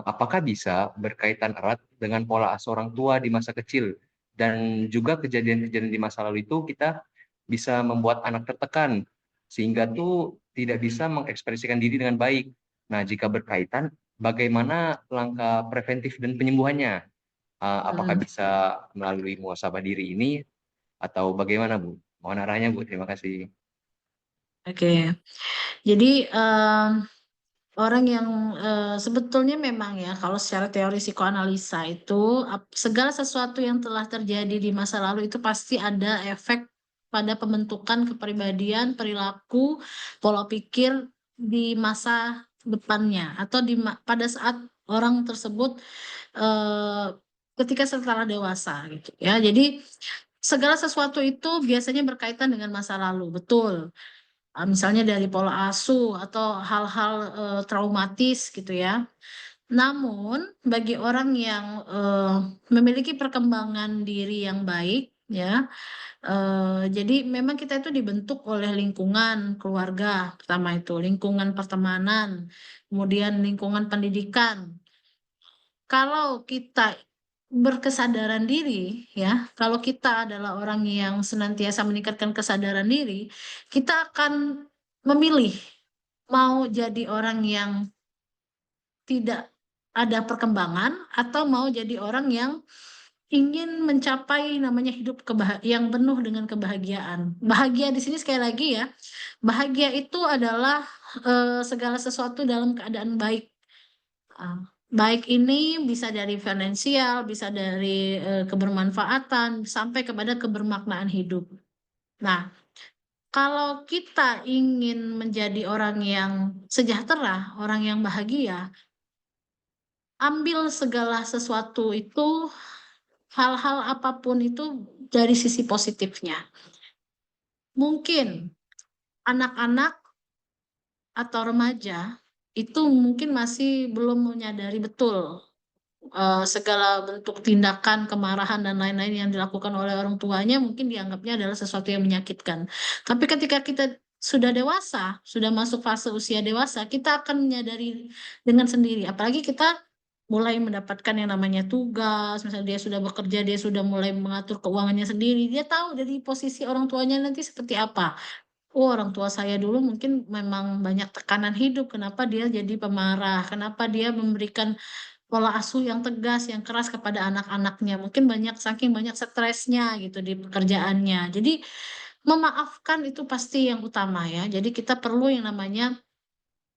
S3: apakah bisa berkaitan erat dengan pola asuh orang tua di masa kecil dan juga kejadian-kejadian di masa lalu itu kita bisa membuat anak tertekan sehingga tuh tidak bisa mengekspresikan diri dengan baik. Nah, jika berkaitan, bagaimana langkah preventif dan penyembuhannya? Apakah
S1: Hmm.
S3: bisa melalui muhasabah diri ini atau bagaimana Bu? Mohon arahnya Bu, terima kasih.
S1: Oke. Jadi orang yang sebetulnya memang ya kalau secara teori psikoanalisa itu segala sesuatu yang telah terjadi di masa lalu itu pasti ada efek pada pembentukan kepribadian, perilaku, pola pikir di masa depannya atau pada saat orang tersebut eh, ketika setelah dewasa gitu ya. Jadi segala sesuatu itu biasanya berkaitan dengan masa lalu, betul. Misalnya dari pola asuh atau hal-hal traumatis gitu ya. Namun bagi orang yang memiliki perkembangan diri yang baik ya, jadi memang kita itu dibentuk oleh lingkungan keluarga, pertama itu lingkungan pertemanan, kemudian lingkungan pendidikan. Kalau kita berkesadaran diri ya, kalau kita adalah orang yang senantiasa meningkatkan kesadaran diri, kita akan memilih mau jadi orang yang tidak ada perkembangan atau mau jadi orang yang ingin mencapai namanya hidup yang penuh dengan kebahagiaan. Bahagia di sini sekali lagi ya, bahagia itu adalah segala sesuatu dalam keadaan baik. Baik ini bisa dari finansial, bisa dari kebermanfaatan, sampai kepada kebermaknaan hidup. Nah, kalau kita ingin menjadi orang yang sejahtera, orang yang bahagia, ambil segala sesuatu itu, hal-hal apapun itu dari sisi positifnya. Mungkin anak-anak atau remaja itu mungkin masih belum menyadari betul segala bentuk tindakan, kemarahan dan lain-lain yang dilakukan oleh orang tuanya mungkin dianggapnya adalah sesuatu yang menyakitkan. Tapi ketika kita sudah dewasa, sudah masuk fase usia dewasa, kita akan menyadari dengan sendiri. Apalagi kita mulai mendapatkan yang namanya tugas, misalnya dia sudah bekerja, dia sudah mulai mengatur keuangannya sendiri, dia tahu dari posisi orang tuanya nanti seperti apa. Oh, orang tua saya dulu mungkin memang banyak tekanan hidup. Kenapa dia jadi pemarah? Kenapa dia memberikan pola asuh yang tegas, yang keras kepada anak-anaknya? Mungkin saking banyak stresnya gitu di pekerjaannya. Jadi memaafkan itu pasti yang utama ya. Jadi kita perlu yang namanya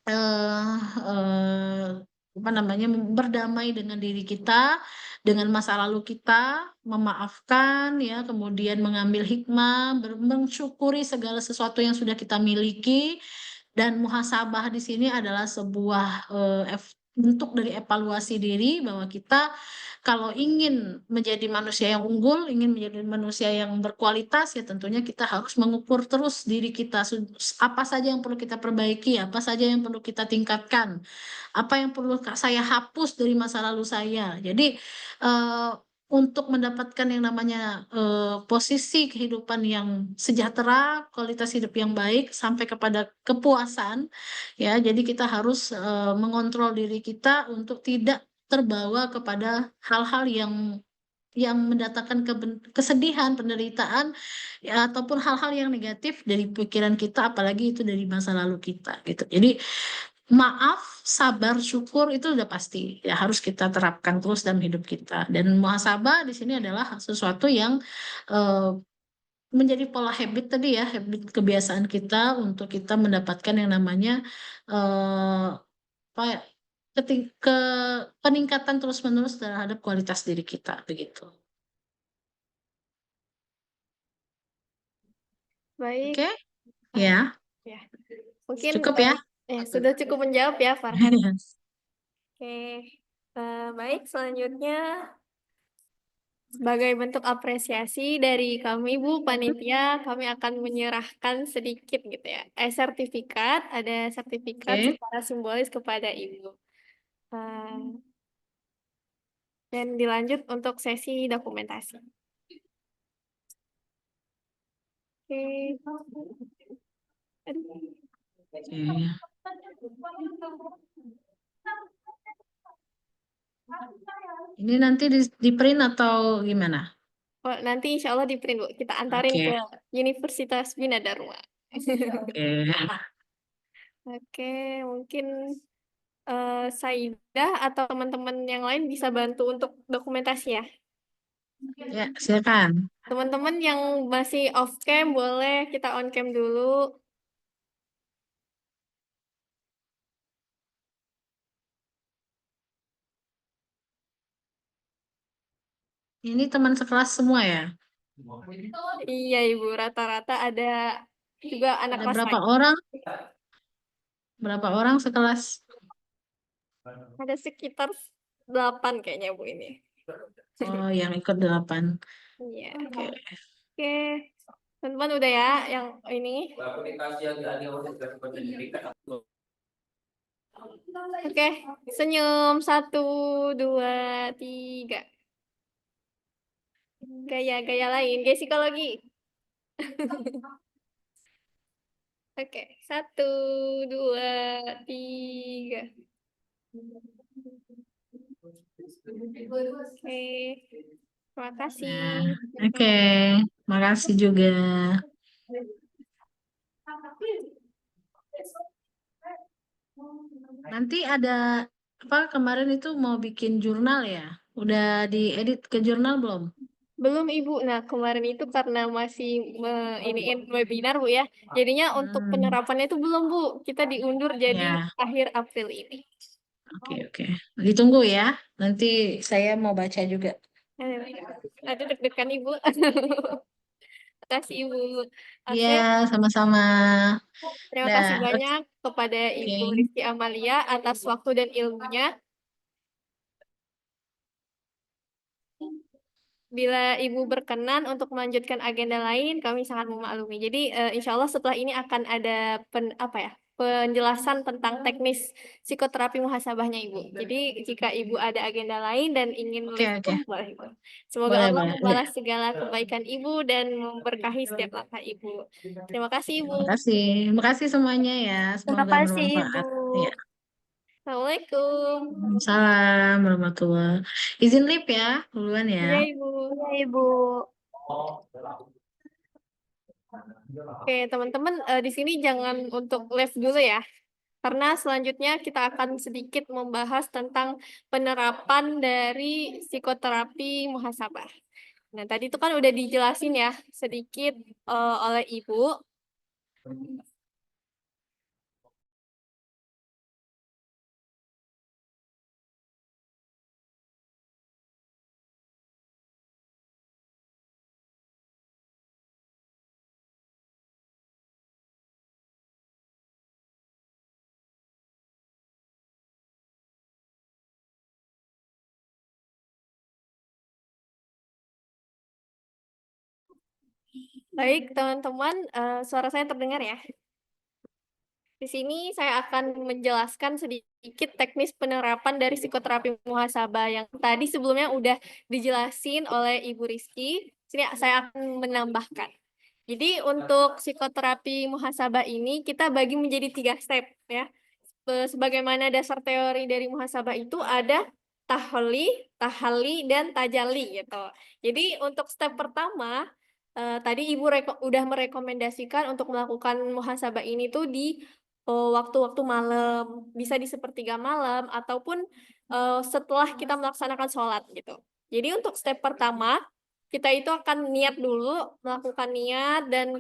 S1: eh eh, apa namanya berdamai dengan diri kita, dengan masa lalu kita, memaafkan ya, kemudian mengambil hikmah, mensyukuri segala sesuatu yang sudah kita miliki, dan muhasabah di sini adalah sebuah bentuk dari evaluasi diri bahwa kita kalau ingin menjadi manusia yang unggul, ingin menjadi manusia yang berkualitas, ya tentunya kita harus mengukur terus diri kita, apa saja yang perlu kita perbaiki, apa saja yang perlu kita tingkatkan, apa yang perlu saya hapus dari masa lalu saya. Jadi untuk mendapatkan yang namanya posisi kehidupan yang sejahtera, kualitas hidup yang baik, sampai kepada kepuasan, ya. Jadi kita harus mengontrol diri kita untuk tidak terbawa kepada hal-hal yang mendatangkan kesedihan, penderitaan, ya, ataupun hal-hal yang negatif dari pikiran kita, apalagi itu dari masa lalu kita, gitu. Jadi maaf, sabar, syukur itu udah pasti ya harus kita terapkan terus dalam hidup kita. Dan muhasabah di sini adalah sesuatu yang eh, menjadi pola habit tadi ya, habit kebiasaan kita untuk kita mendapatkan yang namanya eh, apa ya, peningkatan terus-menerus terhadap kualitas diri kita begitu.
S2: Baik,
S1: Oke,
S2: ah,
S1: ya,
S2: ya. Mungkin
S1: cukup ya.
S2: sudah cukup menjawab ya, Farhan. Oke, baik. Selanjutnya, sebagai bentuk apresiasi dari kami, Bu Panitia, kami akan menyerahkan sedikit gitu ya, sertifikat, ada sertifikat
S1: Oke,
S2: secara simbolis kepada Ibu. Eh, dan dilanjut untuk sesi dokumentasi. Oke.
S1: oke. Ini nanti di print atau gimana?
S2: Oh, nanti insya Allah di print, Bu. Kita antarin
S1: Oke,
S2: ke Universitas Bina Dharma.
S1: oke.
S2: Oke, mungkin Saidah atau teman-teman yang lain bisa bantu untuk dokumentasi ya.
S1: Ya, silakan.
S2: Teman-teman yang masih off cam boleh kita on cam dulu.
S1: Ini teman sekelas semua ya?
S2: Iya Ibu, rata-rata ada juga anak
S1: Ada
S2: kelas
S1: berapa
S2: lain.
S1: orang? Berapa orang sekelas?
S2: Ada sekitar 8 kayaknya Bu ini.
S1: Oh, yang ikut 8.
S2: Iya.
S1: Oke.
S2: Oke. Teman-teman udah ya yang ini. Oke, senyum 1, 2, 3. Gaya-gaya lain, gaya psikologi. Oke, 1, 2, 3. Oke, terima kasih.
S1: Nah, oke. Makasih juga. Nanti ada apa kemarin itu mau bikin jurnal ya? Udah diedit ke jurnal belum?
S2: Belum Ibu, nah kemarin itu karena masih iniin webinar Bu ya, jadinya untuk
S1: Hmm,
S2: penerapannya itu belum Bu, kita diundur jadi
S1: ya,
S2: akhir April ini.
S1: oke oke. Ditunggu ya. Nanti saya mau baca juga.
S2: Ada deg-degan Ibu. Terima kasih Ibu.
S1: Iya,
S2: Oke,
S1: sama-sama.
S2: terima kasih
S1: Dah,
S2: banyak kepada Ibu
S1: oke.
S2: Rizky Amalia atas waktu dan ilmunya. Bila Ibu berkenan untuk melanjutkan agenda lain, kami sangat memaklumi. Jadi, insya Allah setelah ini akan ada penjelasan tentang teknis psikoterapi muhasabahnya Ibu. Jadi, jika Ibu ada agenda lain dan ingin
S1: Oke, oke.
S2: meliput, boleh Ibu. Semoga
S1: Boleh,
S2: Allah
S1: boleh. Ya,
S2: membalas segala kebaikan Ibu dan memberkahi setiap langkah Ibu. Terima kasih Ibu.
S1: makasih. Makasih semuanya ya.
S2: Terima
S1: Semoga
S2: kasih Ibu.
S1: bermanfaat. Ya.
S2: Assalamualaikum.
S1: Salam warahmatullahi. Izin lip ya, duluan ya.
S2: Iya Ibu.
S4: Ya, Ibu.
S2: Oke, teman-teman, di sini jangan untuk live dulu ya. Karena selanjutnya kita akan sedikit membahas tentang penerapan dari psikoterapi muhasabah. Nah, tadi itu kan udah dijelasin ya sedikit oleh Ibu. Baik, teman-teman, suara saya terdengar ya? Di sini saya akan menjelaskan sedikit teknis penerapan dari psikoterapi muhasabah yang tadi sebelumnya udah dijelasin oleh Ibu Rizky. Sini saya akan menambahkan. Jadi untuk psikoterapi muhasabah ini kita bagi menjadi 3 step ya. Sebagaimana dasar teori dari muhasabah itu ada tahli, tahalli, dan tajalli gitu. Jadi untuk step pertama tadi Ibu udah merekomendasikan untuk melakukan muhasabah ini tuh di waktu-waktu malam, bisa di sepertiga malam ataupun setelah kita melaksanakan sholat gitu. Jadi untuk step pertama kita itu akan niat dulu, melakukan niat dan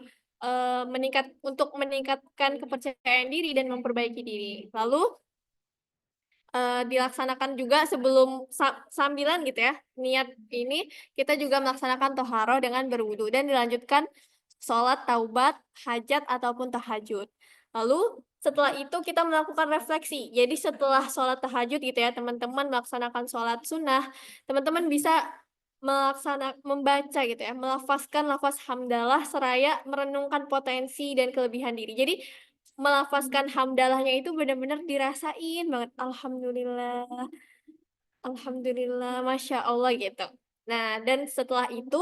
S2: untuk meningkatkan kepercayaan diri dan memperbaiki diri. Lalu dilaksanakan juga sebelum sambilan gitu ya, niat ini kita juga melaksanakan toharoh dengan berwudu dan dilanjutkan sholat taubat, hajat ataupun tahajud. Lalu setelah itu kita melakukan refleksi. Jadi setelah sholat tahajud gitu ya, teman-teman melaksanakan sholat sunnah, teman-teman bisa membaca gitu ya, melafazkan lafaz hamdalah seraya merenungkan potensi dan kelebihan diri. Jadi melafazkan hamdalahnya itu benar-benar dirasain banget. Alhamdulillah, Alhamdulillah, Masya Allah gitu. Nah, dan setelah itu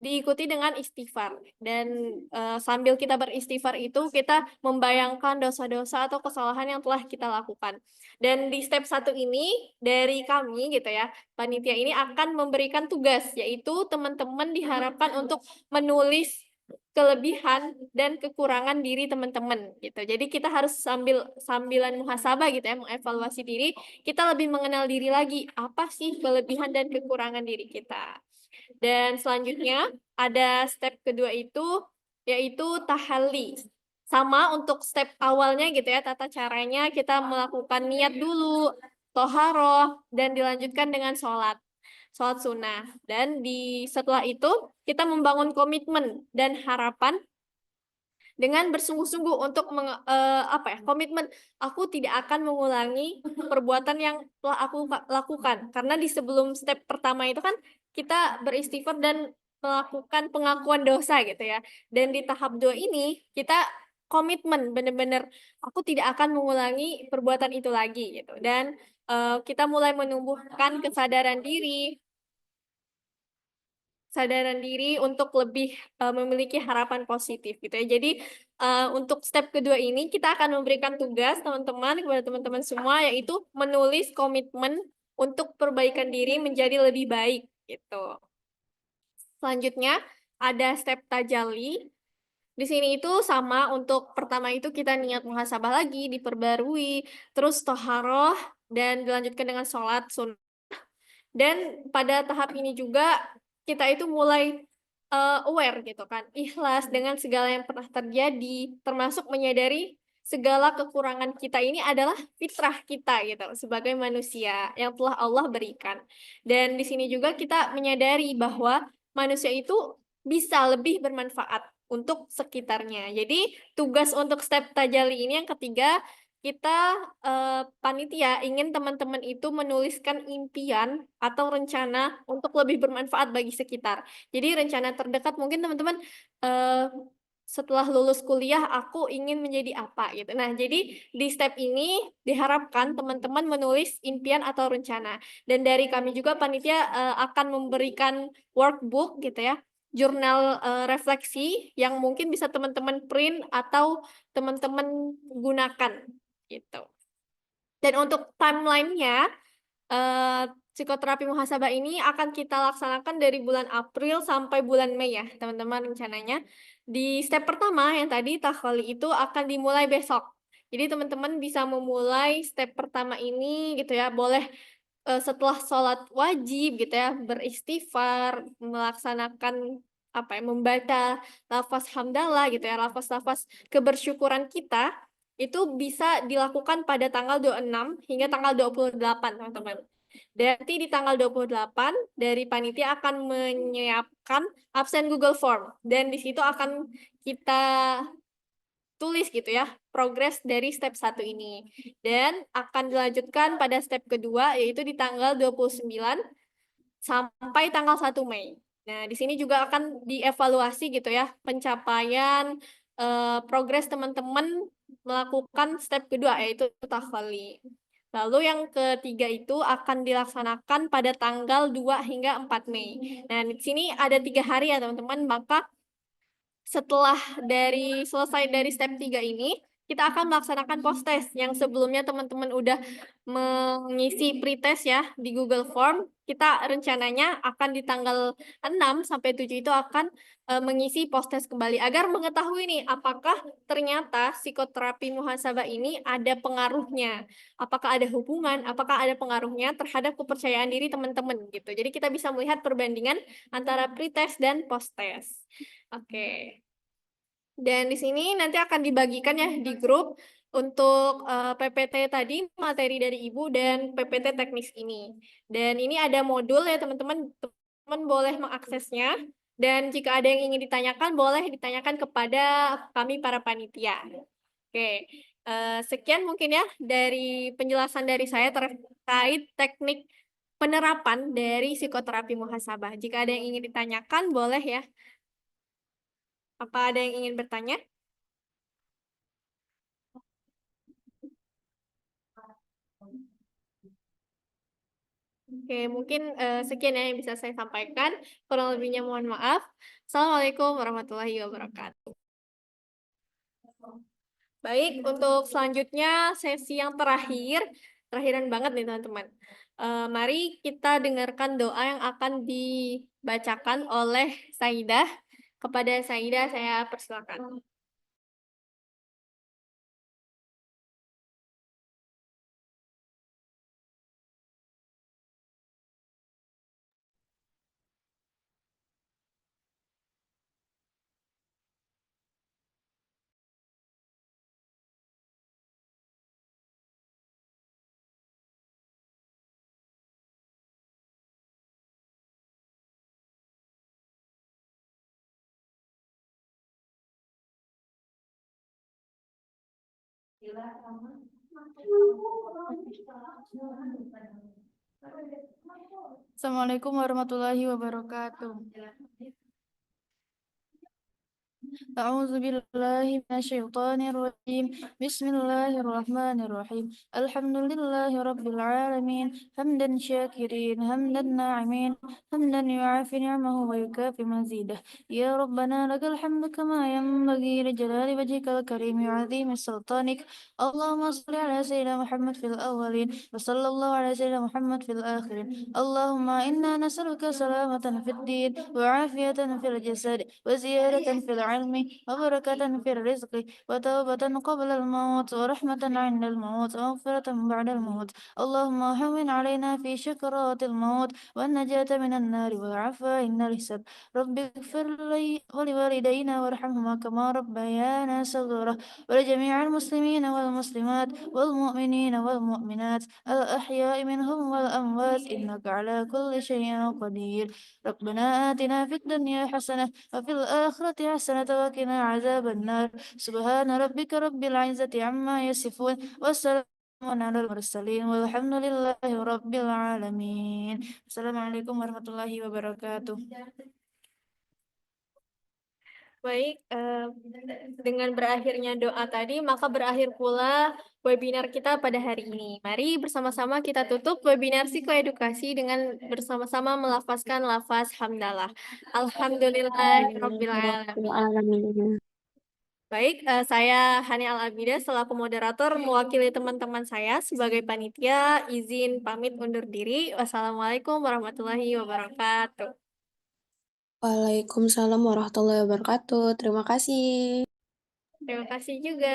S2: diikuti dengan istighfar. Dan sambil kita beristighfar itu, kita membayangkan dosa-dosa atau kesalahan yang telah kita lakukan. Dan di step 1 ini, dari kami gitu ya, panitia ini akan memberikan tugas, yaitu teman-teman diharapkan untuk menulis kelebihan dan kekurangan diri teman-teman gitu. Jadi kita harus sambilan muhasabah gitu ya, mengevaluasi diri, kita lebih mengenal diri lagi, apa sih kelebihan dan kekurangan diri kita. Dan selanjutnya ada step kedua itu yaitu tahalli. Sama untuk step awalnya gitu ya, tata caranya kita melakukan niat dulu, toharoh, dan dilanjutkan dengan sholat sunnah. Dan setelah itu kita membangun komitmen dan harapan dengan bersungguh-sungguh untuk komitmen aku tidak akan mengulangi perbuatan yang telah aku lakukan, karena di sebelum step pertama itu kan kita beristighfar dan melakukan pengakuan dosa gitu ya, dan di tahap 2 ini kita komitmen benar-benar aku tidak akan mengulangi perbuatan itu lagi gitu, dan kita mulai menumbuhkan kesadaran diri untuk lebih memiliki harapan positif gitu ya. Jadi untuk step kedua ini kita akan memberikan tugas teman-teman kepada teman-teman semua, yaitu menulis komitmen untuk perbaikan diri menjadi lebih baik gitu. Selanjutnya ada step tajalli. Di sini itu sama, untuk pertama itu kita niat muhasabah lagi, diperbarui, terus toharoh, dan dilanjutkan dengan sholat sunnah. Dan pada tahap ini juga kita itu mulai aware gitu kan, ikhlas dengan segala yang pernah terjadi, termasuk menyadari segala kekurangan kita ini adalah fitrah kita gitu sebagai manusia yang telah Allah berikan. Dan di sini juga kita menyadari bahwa manusia itu bisa lebih bermanfaat untuk sekitarnya. Jadi tugas untuk step tajalli ini yang ketiga, kita panitia ingin teman-teman itu menuliskan impian atau rencana untuk lebih bermanfaat bagi sekitar. Jadi rencana terdekat mungkin teman-teman setelah lulus kuliah aku ingin menjadi apa gitu. Nah, jadi di step ini diharapkan teman-teman menulis impian atau rencana. Dan dari kami juga panitia akan memberikan workbook gitu ya, jurnal refleksi yang mungkin bisa teman-teman print atau teman-teman gunakan gitu. Dan untuk timeline-nya, psikoterapi muhasabah ini akan kita laksanakan dari bulan April sampai bulan Mei ya, teman-teman rencananya. Di step pertama yang tadi takholi itu akan dimulai besok. Jadi teman-teman bisa memulai step pertama ini gitu ya, boleh setelah sholat wajib gitu ya, beristighfar, melaksanakan membaca lafaz hamdalah gitu ya, lafaz-lafaz kebersyukuran kita itu bisa dilakukan pada tanggal 26 hingga tanggal 28, teman-teman. Dan nanti di tanggal 28 dari panitia akan menyiapkan absen Google Form, dan di situ akan kita tulis gitu ya progres dari step 1 ini. Dan akan dilanjutkan pada step kedua, yaitu di tanggal 29 sampai tanggal 1 Mei. Nah, di sini juga akan dievaluasi gitu ya, pencapaian progres teman-teman melakukan step kedua, yaitu tahfali. Lalu yang ketiga itu akan dilaksanakan pada tanggal 2 hingga 4 Mei. Nah, di sini ada 3 hari ya teman-teman, maka setelah selesai dari step 3 ini, kita akan melaksanakan post-test yang sebelumnya teman-teman udah mengisi pretest ya di Google Form. Kita rencananya akan di tanggal 6 sampai 7 itu akan mengisi post-test kembali agar mengetahui nih apakah ternyata psikoterapi muhasabah ini ada pengaruhnya. Apakah ada hubungan, apakah ada pengaruhnya terhadap kepercayaan diri teman-teman gitu. Jadi kita bisa melihat perbandingan antara pretest dan post-test. Oke. Dan di sini nanti akan dibagikan ya di grup untuk PPT tadi, materi dari Ibu dan PPT teknis ini. Dan ini ada modul ya teman-teman, teman boleh mengaksesnya. Dan jika ada yang ingin ditanyakan, boleh ditanyakan kepada kami para panitia. Oke, sekian mungkin ya dari penjelasan dari saya terkait teknik penerapan dari psikoterapi muhasabah. Jika ada yang ingin ditanyakan, boleh ya. Apa ada yang ingin bertanya? Oke, mungkin sekian ya yang bisa saya sampaikan. Kurang lebihnya mohon maaf. Assalamualaikum warahmatullahi wabarakatuh. Baik, untuk selanjutnya sesi yang terakhiran banget nih teman-teman. Mari kita dengarkan doa yang akan dibacakan oleh Saidah. Kepada Saidah saya persilakan.
S4: Assalamualaikum warahmatullahi wabarakatuh. أعوذ بالله من الشيطان الرجيم بسم الله الرحمن الرحيم الحمد لله رب العالمين حمدا شاكرين حمدا ناعمين حمدا يعافي نعمه ويكافي مزيده يا ربنا لك الحمد كما ينبغي لجلال وجهك الكريم وعظيم سلطانك اللهم صل على سيدنا محمد في الأولين وصلى الله على سيدنا محمد في الآخرين اللهم إنا نسألك سلامة في الدين وعافية في الجسد وزيادة في العلم وبركة في الرزق وتوبة قبل الموت ورحمة عند الموت ومغفرة بعد الموت اللهم هون علينا في شكرات الموت والنجاة من النار والعفو عند الحساب رب اغفر لي ولوالدينا وارحمهما كما ربيانا صغيرا ولجميع المسلمين والمسلمات والمؤمنين والمؤمنات الأحياء منهم والأموات إنك على كل شيء قدير ربنا آتنا في الدنيا حسنة وفي الآخرة حسنة وقنا عذاب النار سبحان ربك رب العزة عما يصفون والسلام على المرسلين والحمد لله رب العالمين السلام عليكم ورحمة الله وبركاته.
S2: Baik, dengan berakhirnya doa tadi, maka berakhir pula webinar kita pada hari ini. Mari bersama-sama kita tutup webinar psikoedukasi dengan bersama-sama melafazkan lafaz hamdalah. Alhamdulillahirabbil alamin. Baik, saya Hani Al-Abida selaku moderator mewakili teman-teman saya sebagai panitia izin pamit undur diri. Wassalamualaikum warahmatullahi wabarakatuh.
S5: Waalaikumsalam warahmatullahi wabarakatuh. Terima kasih.
S2: Terima kasih juga.